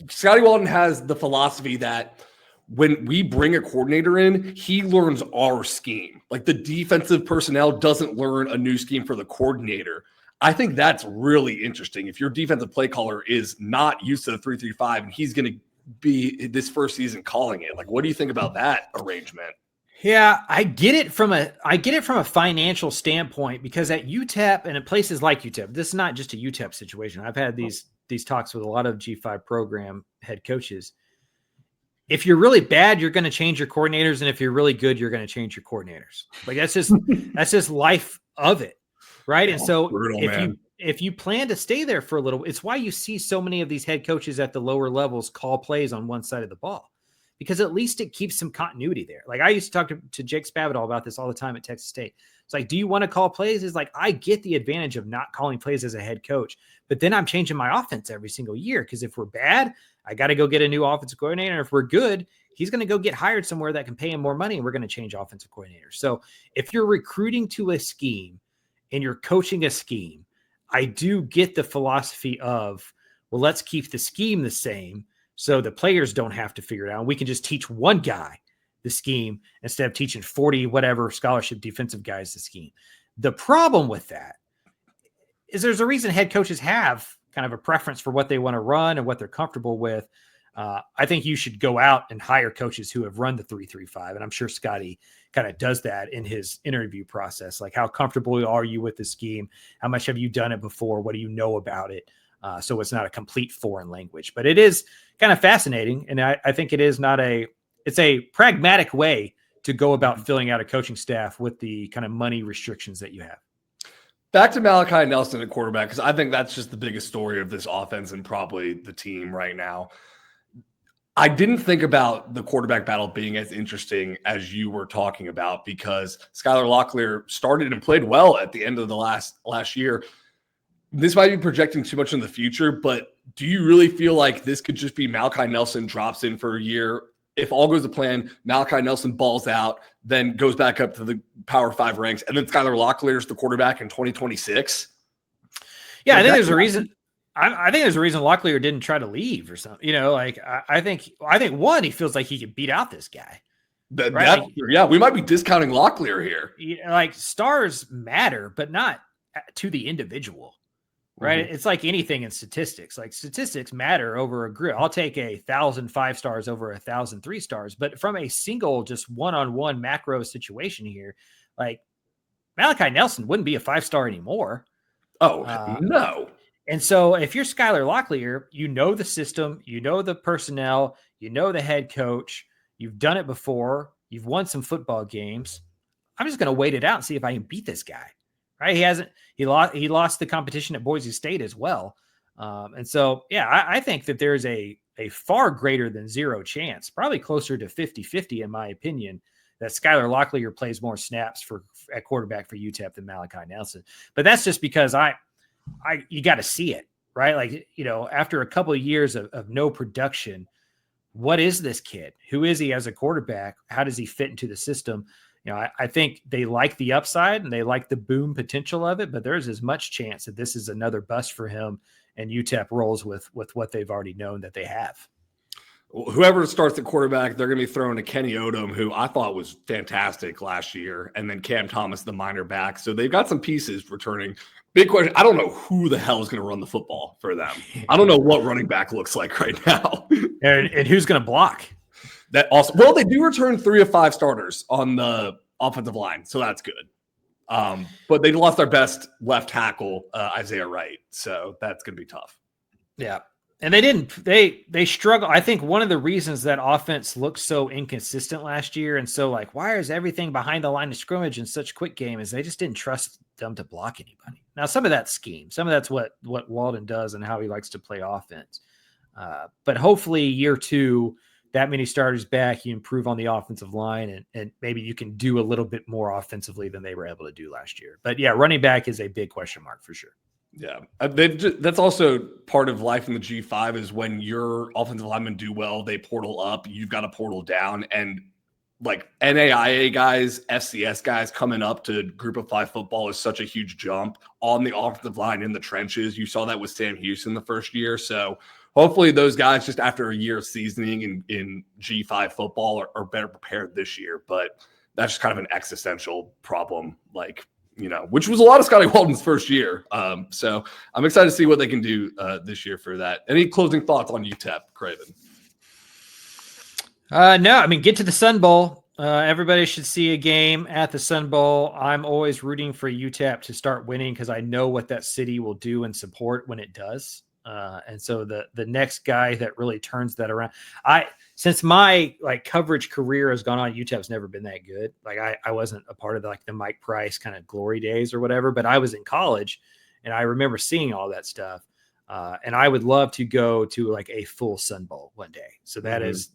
Scotty Walden has the philosophy that when we bring a coordinator in, he learns our scheme. Like the defensive personnel doesn't learn a new scheme for the coordinator. I think that's really interesting. If your defensive play caller is not used to the 3-3-5 and he's going to be this first season calling it. Like, what do you think about that arrangement? Yeah, I get it from a financial standpoint, because at UTEP and in places like UTEP, this is not just a UTEP situation. I've had these talks with a lot of G5 program head coaches. If you're really bad, you're going to change your coordinators, and if you're really good, you're going to change your coordinators. Like that's just life of it, right? And so brutal, if you plan to stay there for a little, it's why you see so many of these head coaches at the lower levels call plays on one side of the ball, because at least it keeps some continuity there. Like I used to talk to Jake Spavital about this all the time at Texas State. It's like, do you want to call plays? It's like, I get the advantage of not calling plays as a head coach, but then I'm changing my offense every single year. Because if we're bad, I got to go get a new offensive coordinator. And if we're good, he's going to go get hired somewhere that can pay him more money, and we're going to change offensive coordinators. So if you're recruiting to a scheme and you're coaching a scheme, I do get the philosophy of, well, let's keep the scheme the same so the players don't have to figure it out. We can just teach one guy the scheme instead of teaching 40 whatever scholarship defensive guys the scheme. The problem with that is there's a reason head coaches have kind of a preference for what they want to run and what they're comfortable with. I think you should go out and hire coaches who have run the 3-3-5. And I'm sure Scotty kind of does that in his interview process. Like, how comfortable are you with the scheme? How much have you done it before? What do you know about it? So it's not a complete foreign language, but it is kind of fascinating. And I think it's a pragmatic way to go about filling out a coaching staff with the kind of money restrictions that you have. Back to Malachi Nelson at quarterback, because I think that's just the biggest story of this offense and probably the team right now. I didn't think about the quarterback battle being as interesting as you were talking about, because Skylar Locklear started and played well at the end of the last year. This might be projecting too much in the future, but do you really feel like this could just be Malachi Nelson drops in for a year? If all goes to plan, Malachi Nelson balls out, then goes back up to the Power 5 ranks, and then Skylar Locklear is the quarterback in 2026? Yeah, I think there's a reason. I think there's a reason Locklear didn't try to leave or something. You know, like I think one, he feels like he could beat out this guy. Right? Yeah, we might be discounting Locklear here. Like, stars matter, but not to the individual. Right. Mm-hmm. It's like anything in statistics. Like, statistics matter over a grid. I'll take 1,000 5 stars over 1,000 3 stars. But from a single, just one-on-one macro situation here, like, Malachi Nelson wouldn't be a 5-star anymore. Oh, no. And so if you're Skylar Locklear, you know the system, you know the personnel, you know the head coach, you've done it before, you've won some football games. I'm just going to wait it out and see if I can beat this guy. Right? He lost the competition at Boise State as well. And so, yeah, I think that there's a far greater than zero chance, probably closer to 50-50 in my opinion, that Skylar Locklear plays more snaps at quarterback for UTEP than Malachi Nelson. But that's just because you got to see it, right? Like, you know, after a couple of years of no production, what is this kid? Who is he as a quarterback? How does he fit into the system? You know, I think they like the upside and they like the boom potential of it, but there's as much chance that this is another bust for him and UTEP rolls with what they've already known that they have. Whoever starts the quarterback, they're going to be throwing to Kenny Odom, who I thought was fantastic last year, and then Cam Thomas, the minor back. So they've got some pieces returning. Big question. I don't know who the hell is going to run the football for them. I don't know what running back looks like right now. and who's going to block? That also, well, they do return 3 of 5 starters on the offensive line, so that's good. But they lost their best left tackle, Isaiah Wright, so that's going to be tough. Yeah, and they struggle. I think one of the reasons that offense looked so inconsistent last year, and so like, why is everything behind the line of scrimmage in such quick game, is they just didn't trust them to block anybody. Now, some of that's scheme, some of that's what Walden does and how he likes to play offense. But hopefully, year 2. That many starters back, you improve on the offensive line, and maybe you can do a little bit more offensively than they were able to do last year. But yeah, running back is a big question mark for sure. Yeah, that's also part of life in the G5 is when your offensive linemen do well, they portal up, you've got to portal down. And like NAIA guys, FCS guys coming up to Group of 5 football is such a huge jump on the offensive line in the trenches. You saw that with Sam Houston the first year. So hopefully those guys, just after a year of seasoning in G5 football, are better prepared this year. But that's just kind of an existential problem, like, you know, which was a lot of Scotty Walden's first year. So I'm excited to see what they can do this year for that. Any closing thoughts on UTEP, Craven? No, I mean, get to the Sun Bowl. Everybody should see a game at the Sun Bowl. I'm always rooting for UTEP to start winning because I know what that city will do and support when it does. And so the next guy that really turns that around, since my coverage career has gone on, UTEP's never been that good. Like I wasn't a part of the Mike Price kind of glory days or whatever, but I was in college and I remember seeing all that stuff. And I would love to go to a full Sun Bowl one day. So that is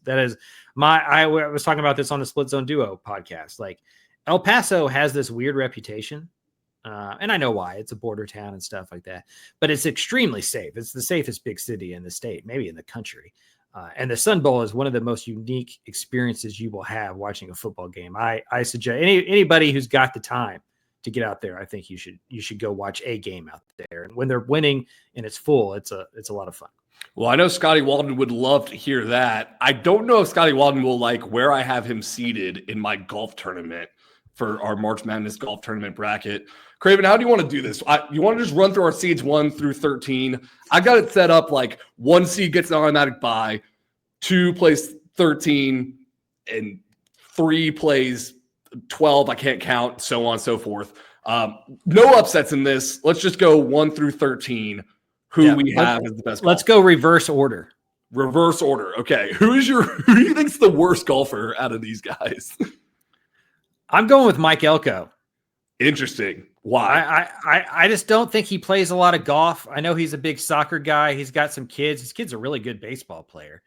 I was talking about this on the Split Zone Duo podcast. Like El Paso has this weird reputation. And I know why. It's a border town and stuff like that, but it's extremely safe. It's the safest big city in the state, maybe in the country. And the Sun Bowl is one of the most unique experiences you will have watching a football game. I suggest anybody who's got the time to get out there, I think you should go watch a game out there. And when they're winning and it's full, it's a lot of fun. Well, I know Scotty Walden would love to hear that. I don't know if Scotty Walden will like where I have him seated in my golf tournament for our March Madness golf tournament bracket. Craven, how do you want to do this? You want to just run through our seeds 1 through 13? I got it set up like 1 seed gets an automatic bye, 2 plays 13, and 3 plays 12. I can't count, so on and so forth. No upsets in this. Let's just go 1 through 13. Who we have as the best golfer. Let's go reverse order. Reverse order. Okay. Who do you think's the worst golfer out of these guys? I'm going with Mike Elko. Interesting. Why? I just don't think he plays a lot of golf. I know he's a big soccer guy. He's got some kids. His kid's a really good baseball player.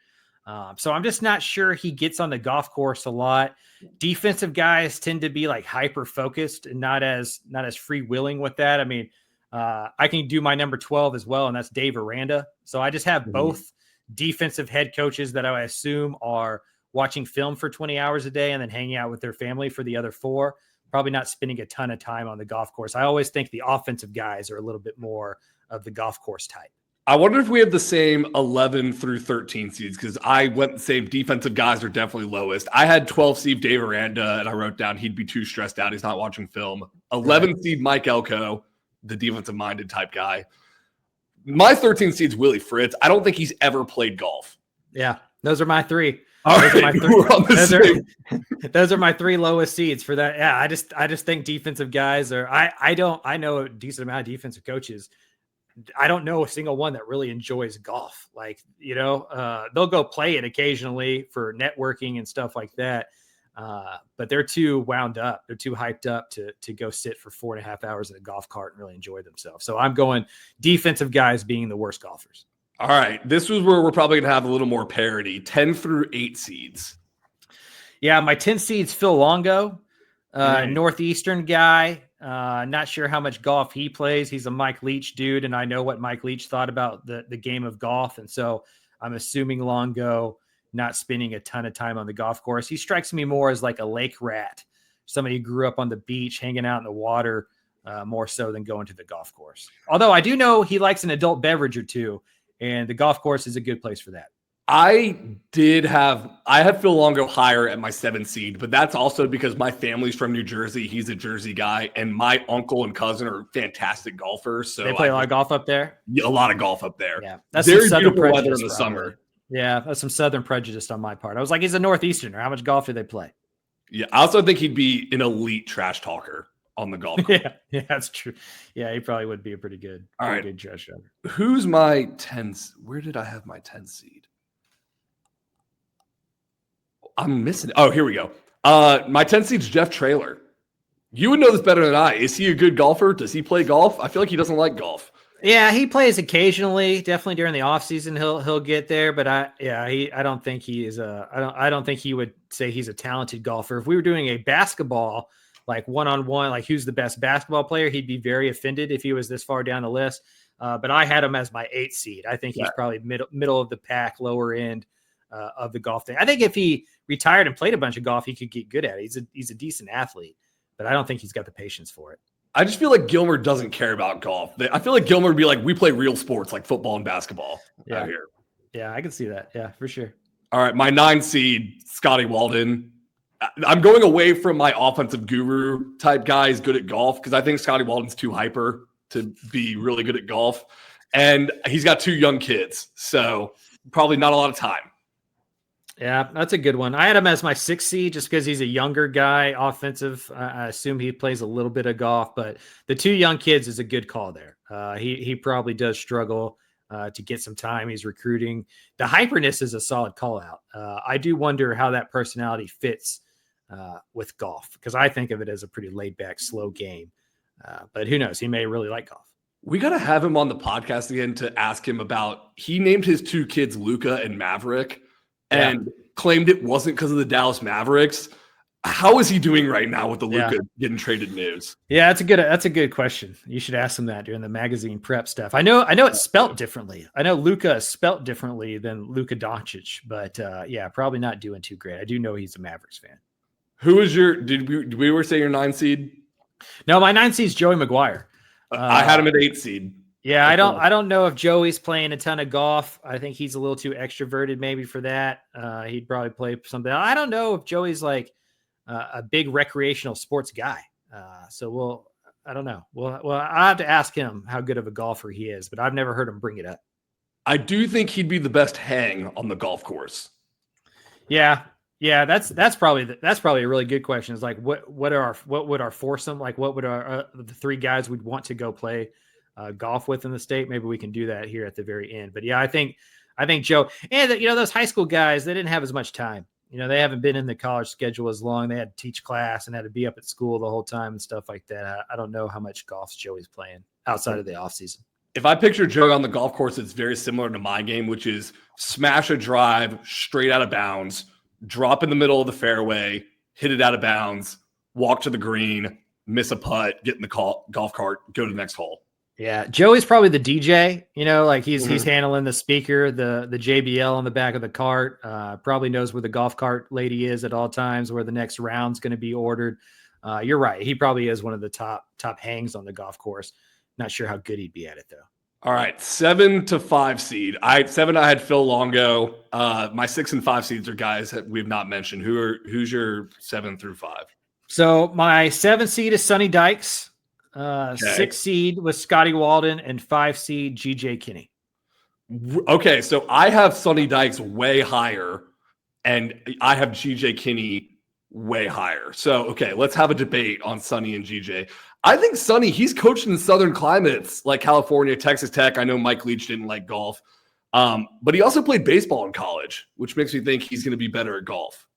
So I'm just not sure he gets on the golf course a lot. Defensive guys tend to be hyper focused and not as free-willing with that. I mean, I can do my number 12 as well, and that's Dave Aranda. So I just have both defensive head coaches that I assume are watching film for 20 hours a day and then hanging out with their family for the other 4, probably not spending a ton of time on the golf course. I always think the offensive guys are a little bit more of the golf course type. I wonder if we have the same 11 through 13 seeds, because I went the same. Defensive guys are definitely lowest. I had 12 seed Dave Aranda, and I wrote down he'd be too stressed out. He's not watching film. 11 seed Mike Elko, the defensive-minded type guy. My 13 seed's Willie Fritz. I don't think he's ever played golf. Yeah, those are my 3. Those are my 3 lowest seeds for that. Yeah, I just think defensive guys are. I know a decent amount of defensive coaches. I don't know a single one that really enjoys golf. They'll go play it occasionally for networking and stuff like that. But they're too wound up. They're too hyped up to go sit for 4.5 hours in a golf cart and really enjoy themselves. So I'm going defensive guys being the worst golfers. All right. This was where we're probably going to have a little more parity. 10 through 8 seeds. Yeah. My 10 seeds, Phil Longo, Northeastern guy. Not sure how much golf he plays. He's a Mike Leach dude. And I know what Mike Leach thought about the game of golf. And so I'm assuming Longo not spending a ton of time on the golf course. He strikes me more as like a lake rat, somebody who grew up on the beach, hanging out in the water, more so than going to the golf course. Although I do know he likes an adult beverage or two, and the golf course is a good place for that. I had Phil Longo higher at my 7th seed, but that's also because my family's from New Jersey. He's a Jersey guy, and my uncle and cousin are fantastic golfers. So they play a lot of golf up there? A lot of golf up there. Yeah. That's very some beautiful weather in the probably. summer. Yeah, that's some Southern prejudice on my part. I was like, he's a Northeasterner. How much golf do they play? Yeah, I also think he'd be an elite trash talker on the golf course. Yeah, that's true. Yeah, he probably would be a pretty good trash talker. Who's my 10th? Where did I have my 10th seed? I'm missing it. Oh, here we go. My 10th seed's Jeff Traylor. You would know this better than I. Is he a good golfer? Does he play golf? I feel like he doesn't like golf. Yeah, he plays occasionally. Definitely during the offseason, he'll get there. But I don't think he is I don't think he would say he's a talented golfer. If we were doing a basketball one-on-one, who's the best basketball player, he'd be very offended if he was this far down the list. But I had him as my 8th seed. I think he's probably middle of the pack, lower end of the golf thing. I think if he retired and played a bunch of golf, he could get good at it. He's a decent athlete, but I don't think he's got the patience for it. I just feel like Gilmer doesn't care about golf. I feel like Gilmer would be like, we play real sports like football and basketball out here. Yeah, I can see that. Yeah, for sure. All right, my 9 seed, Scotty Walden. I'm going away from my offensive guru type guys good at golf because I think Scotty Walden's too hyper to be really good at golf. And he's got 2 young kids, so probably not a lot of time. Yeah, that's a good one. I had him as my 6th seed just because he's a younger guy, offensive. I assume he plays a little bit of golf, but the 2 young kids is a good call there. He probably does struggle to get some time. He's recruiting. The hyperness is a solid call out. I do wonder how that personality fits with golf, because I think of it as a pretty laid back, slow game. But who knows? He may really like golf. We got to have him on the podcast again to ask him about, he named his 2 kids Luka and Maverick and claimed it wasn't because of the Dallas Mavericks. How is he doing right now with the Luka getting traded news? Yeah, that's a good question. You should ask him that during the magazine prep stuff. I know it's spelt differently. I know Luka is spelt differently than Luka Doncic, but probably not doing too great. I do know he's a Mavericks fan. Who is your, did we ever say your 9 seed? No, my 9 seed is Joey McGuire. I had him at 8 seed. Yeah, I don't know if Joey's playing a ton of golf. I think he's a little too extroverted maybe for that. He'd probably play something. I don't know if Joey's like a big recreational sports guy. So I don't know. I have to ask him how good of a golfer he is, but I've never heard him bring it up. I do think he'd be the best hang on the golf course. Yeah. Yeah, that's probably a really good question. It's like what would our foursome, like what would our the 3 guys we'd want to go play golf with in the state? Maybe we can do that here at the very end. But yeah, I think Joe, and those high school guys, they didn't have as much time. They haven't been in the college schedule as long. They had to teach class and had to be up at school the whole time and stuff like that. I don't know how much golf Joey's playing outside of the off season. If I picture Joey on the golf course, it's very similar to my game, which is smash a drive straight out of bounds, drop in the middle of the fairway, hit it out of bounds, walk to the green, miss a putt, get in the golf cart, go to the next hole. Yeah, Joey's probably the DJ, like he's handling the speaker, the JBL on the back of the cart, probably knows where the golf cart lady is at all times, where the next round's going to be ordered. You're right. He probably is one of the top hangs on the golf course. Not sure how good he'd be at it though. All right, 7 to 5 seed. I had Phil Longo. My 6 and 5 seeds are guys that we've not mentioned. Who's your 7 through 5? So my 7 seed is Sonny Dykes. Okay. 6 seed was Scotty Walden, and 5 seed GJ Kinney. Okay, so I have Sonny Dykes way higher, and I have GJ Kinney way higher. So, okay, let's have a debate on Sonny and GJ. I think Sonny, he's coached in southern climates like California, Texas Tech. I know Mike Leach didn't like golf, but he also played baseball in college, which makes me think he's going to be better at golf.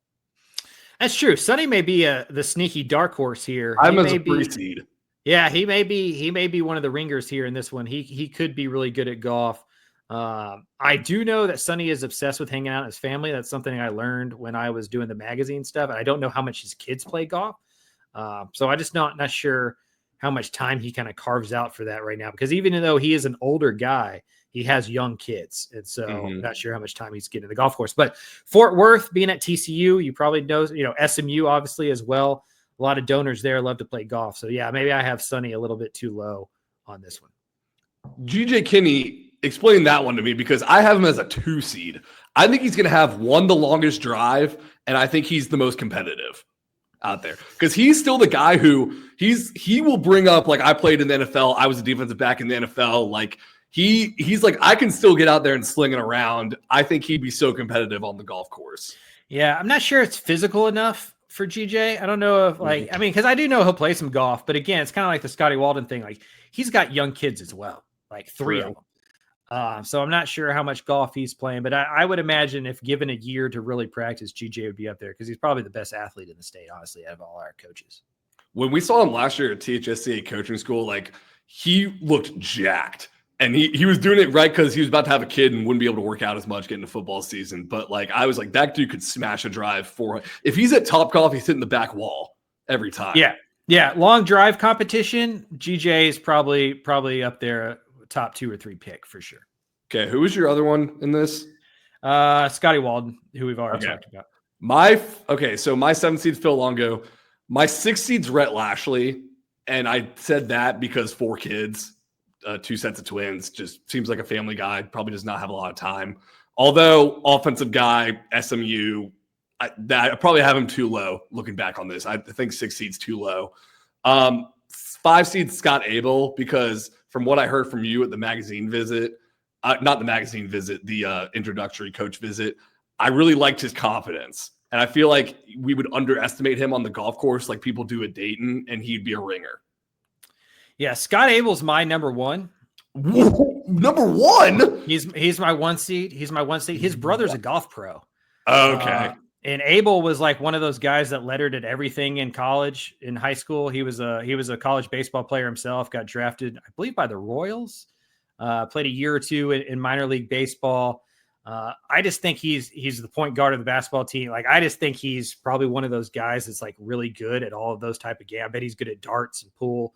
That's true. Sonny may be the sneaky dark horse here. I'm as a 3 seed. Yeah, he may be one of the ringers here in this one. He could be really good at golf. I do know that Sonny is obsessed with hanging out with his family. That's something I learned when I was doing the magazine stuff. And I don't know how much his kids play golf. So I just not sure how much time he kind of carves out for that right now, because even though he is an older guy, he has young kids. And so I'm not sure how much time he's getting to the golf course. But Fort Worth, being at TCU, you probably know, SMU obviously as well. A lot of donors there love to play golf. So yeah, maybe I have Sonny a little bit too low on this one. GJ Kinney, explain that one to me, because I have him as a 2 seed. I think he's going to have the longest drive, and I think he's the most competitive out there, because he's still the guy who he will bring up, like, I played in the NFL, I was a defensive back in the NFL, like he's like, I can still get out there and sling it around. I think he'd be so competitive on the golf course. Yeah, I'm not sure it's physical enough for GJ. I don't know if because I do know he'll play some golf, but again, it's kind of like the Scotty Walden thing. Like, he's got young kids as well, like 3 of them. So I'm not sure how much golf he's playing, but I would imagine if given a year to really practice, GJ would be up there, because he's probably the best athlete in the state, honestly, out of all our coaches. When we saw him last year at THSCA coaching school, like, he looked jacked, and he was doing it right because he was about to have a kid and wouldn't be able to work out as much getting the football season. But like, I was like, that dude could smash a drive if he's at Topgolf, he's hitting the back wall every time. Yeah. Long drive competition, GJ is probably up there, top 2 or 3 pick for sure. Okay, who was your other one in this? Scotty Walden, who we've already talked about. So my 7 seed's Phil Longo. My 6 seed's Rhett Lashley, and I said that because 4 kids, 2 sets of twins, just seems like a family guy. Probably does not have a lot of time. Although offensive guy, SMU, I probably have him too low. Looking back on this, I think 6 seed's too low. 5 seed's Scott Abel, because from what I heard from you at the magazine visit, not the magazine visit, the introductory coach visit, I really liked his confidence. And I feel like we would underestimate him on the golf course like people do at Dayton, and he'd be a ringer. Yeah, Scott Abel's my number one. Number one? He's my one seed. He's my one seed. His brother's a golf pro. Okay. And Abel was like one of those guys that lettered at everything in college, in high school. He was a college baseball player himself, got drafted, I believe, by the Royals, played a year or two in minor league baseball. I just think he's the point guard of the basketball team. Like, I just think he's probably one of those guys that's like really good at all of those type of games. I bet he's good at darts and pool.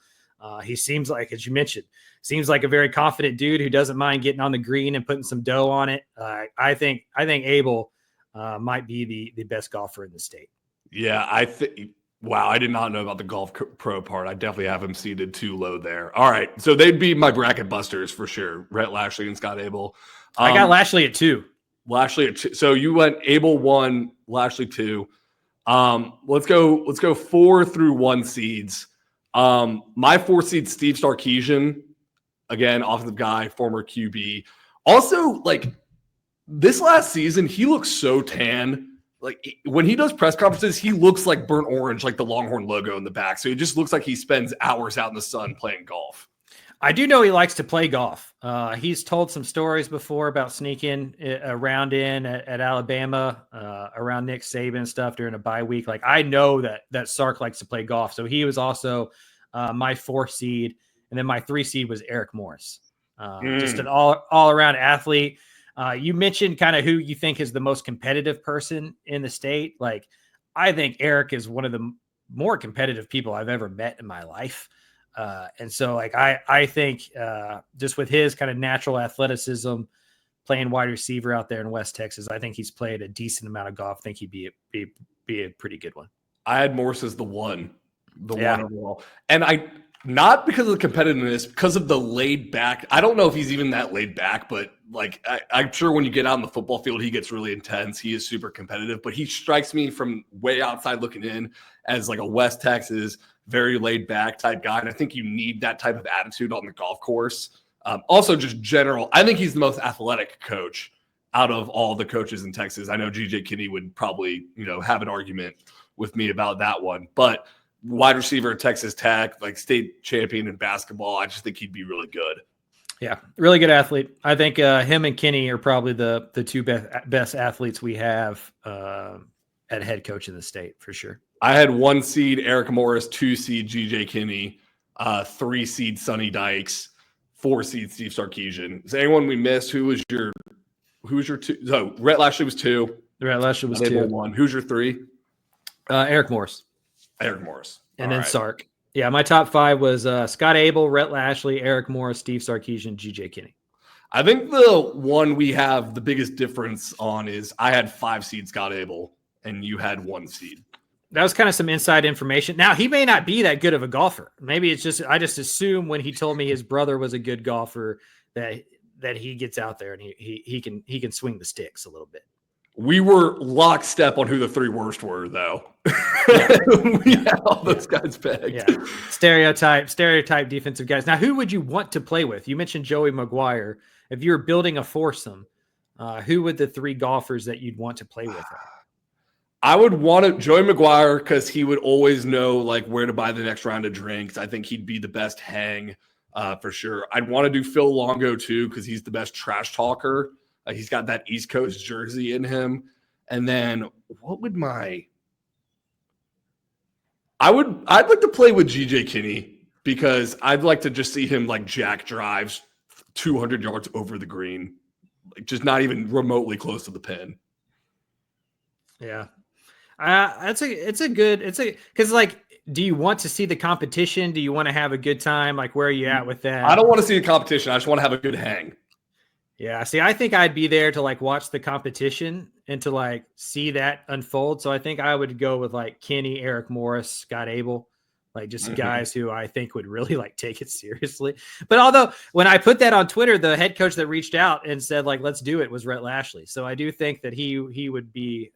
He seems like, as you mentioned, seems like a very confident dude who doesn't mind getting on the green and putting some dough on it. I think Abel might be the best golfer in the state. Yeah, I think. Wow, I did not know about the golf pro part. I definitely have him seated too low there. All right, so they'd be my bracket busters for sure. Rhett Lashley and Scott Abel. I got Lashley at 2. Lashley at 2. So you went Abel 1, Lashley 2. Let's go 4 through 1 seeds. My 4 seed, Steve Sarkisian, again, offensive guy, former QB. Also, like, this last season, he looks so tan. Like, when he does press conferences, he looks like burnt orange, like the Longhorn logo in the back. So it just looks like he spends hours out in the sun playing golf. I do know he likes to play golf. He's told some stories before about sneaking around at Alabama, around Nick Saban stuff during a bye week. Like, I know that Sark likes to play golf. So he was also my 4 seed. And then my 3 seed was Eric Morris. Just an all around athlete. You mentioned kind of who you think is the most competitive person in the state. Like, I think Eric is one of the more competitive people I've ever met in my life. And so, like, I think just with his kind of natural athleticism, playing wide receiver out there in West Texas, I think he's played a decent amount of golf. I think he'd be a pretty good one. I had Morse as the one overall. And not because of the competitiveness, because of the laid back. I don't know if he's even that laid back, but like, I'm sure when you get out in the football field, he gets really intense. He is super competitive, but he strikes me from way outside looking in as like a West Texas, very laid back type guy. And I think you need that type of attitude on the golf course. Also just general, I think he's the most athletic coach out of all the coaches in Texas. I know GJ Kinney would probably, have an argument with me about that one, but wide receiver at Texas Tech, like state champion in basketball, I just think he'd be really good. Yeah, really good athlete. I think him and Kinney are probably the 2 best athletes we have at head coach in the state for sure. I had 1 seed Eric Morris, 2 seed GJ Kinney, 3 seed Sonny Dykes, 4 seed Steve Sarkisian. Is there anyone we missed? Who was your 2? So Rhett Lashley was 2. Rhett Lashley was 2. 1. Who's your 3? Eric Morris. Eric Morris. And then Sark. Yeah, my top 5 was Scott Abel, Rhett Lashley, Eric Morris, Steve Sarkisian, GJ Kinney. I think the one we have the biggest difference on is I had 5 seed Scott Abel, and you had 1 seed. That was kind of some inside information. Now, he may not be that good of a golfer. Maybe it's just, I just assume when he told me his brother was a good golfer that he gets out there and he can swing the sticks a little bit. We were lockstep on who the 3 worst were, though. We had all those guys pegged. Yeah. Stereotype defensive guys. Now, who would you want to play with? You mentioned Joey McGuire. If you were building a foursome, who would the 3 golfers that you'd want to play with are? I would want Joey McGuire because he would always know like where to buy the next round of drinks. I think he'd be the best hang for sure. I'd want to do Phil Longo too because he's the best trash talker. He's got that East Coast jersey in him. And then what would I'd like to play with GJ Kinney because I'd like to just see him like jack drives 200 yards over the green, like just not even remotely close to the pin. Yeah. Because like, do you want to see the competition? Do you want to have a good time? Like, where are you at with that? I don't want to see the competition. I just want to have a good hang. Yeah. See, I think I'd be there to like watch the competition and to like see that unfold. So I think I would go with like Kenny, Eric Morris, Scott Abel, like just guys who I think would really like take it seriously. But although when I put that on Twitter, the head coach that reached out and said like, let's do it was Rhett Lashley. So I do think that he would be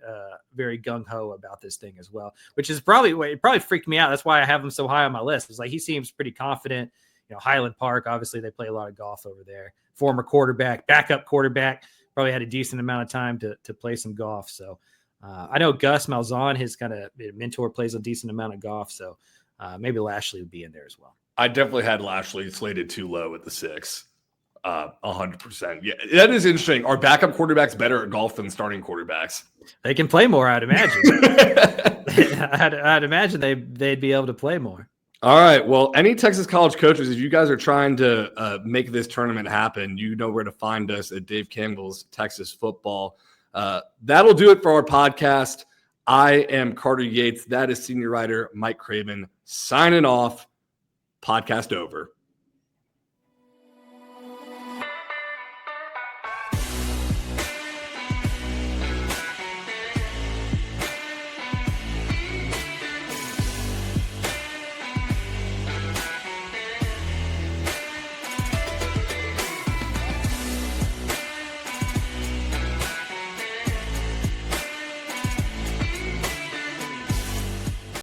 very gung ho about this thing as well, which is it probably freaked me out. That's why I have him so high on my list. It's like, he seems pretty confident. Highland Park, obviously they play a lot of golf over there. Former quarterback, backup quarterback, probably had a decent amount of time to play some golf. So I know Gus Malzahn, his kind of mentor, plays a decent amount of golf. So maybe Lashley would be in there as well. I definitely had Lashley slated too low at the 6. 100%. Yeah, that is interesting. Are backup quarterbacks better at golf than starting quarterbacks? They can play more, I'd imagine. I'd imagine they'd be able to play more. All right. Well, any Texas college coaches, if you guys are trying to make this tournament happen, you know where to find us at Dave Campbell's Texas Football. That'll do it for our podcast. I am Carter Yates. That is senior writer Mike Craven signing off. Podcast over.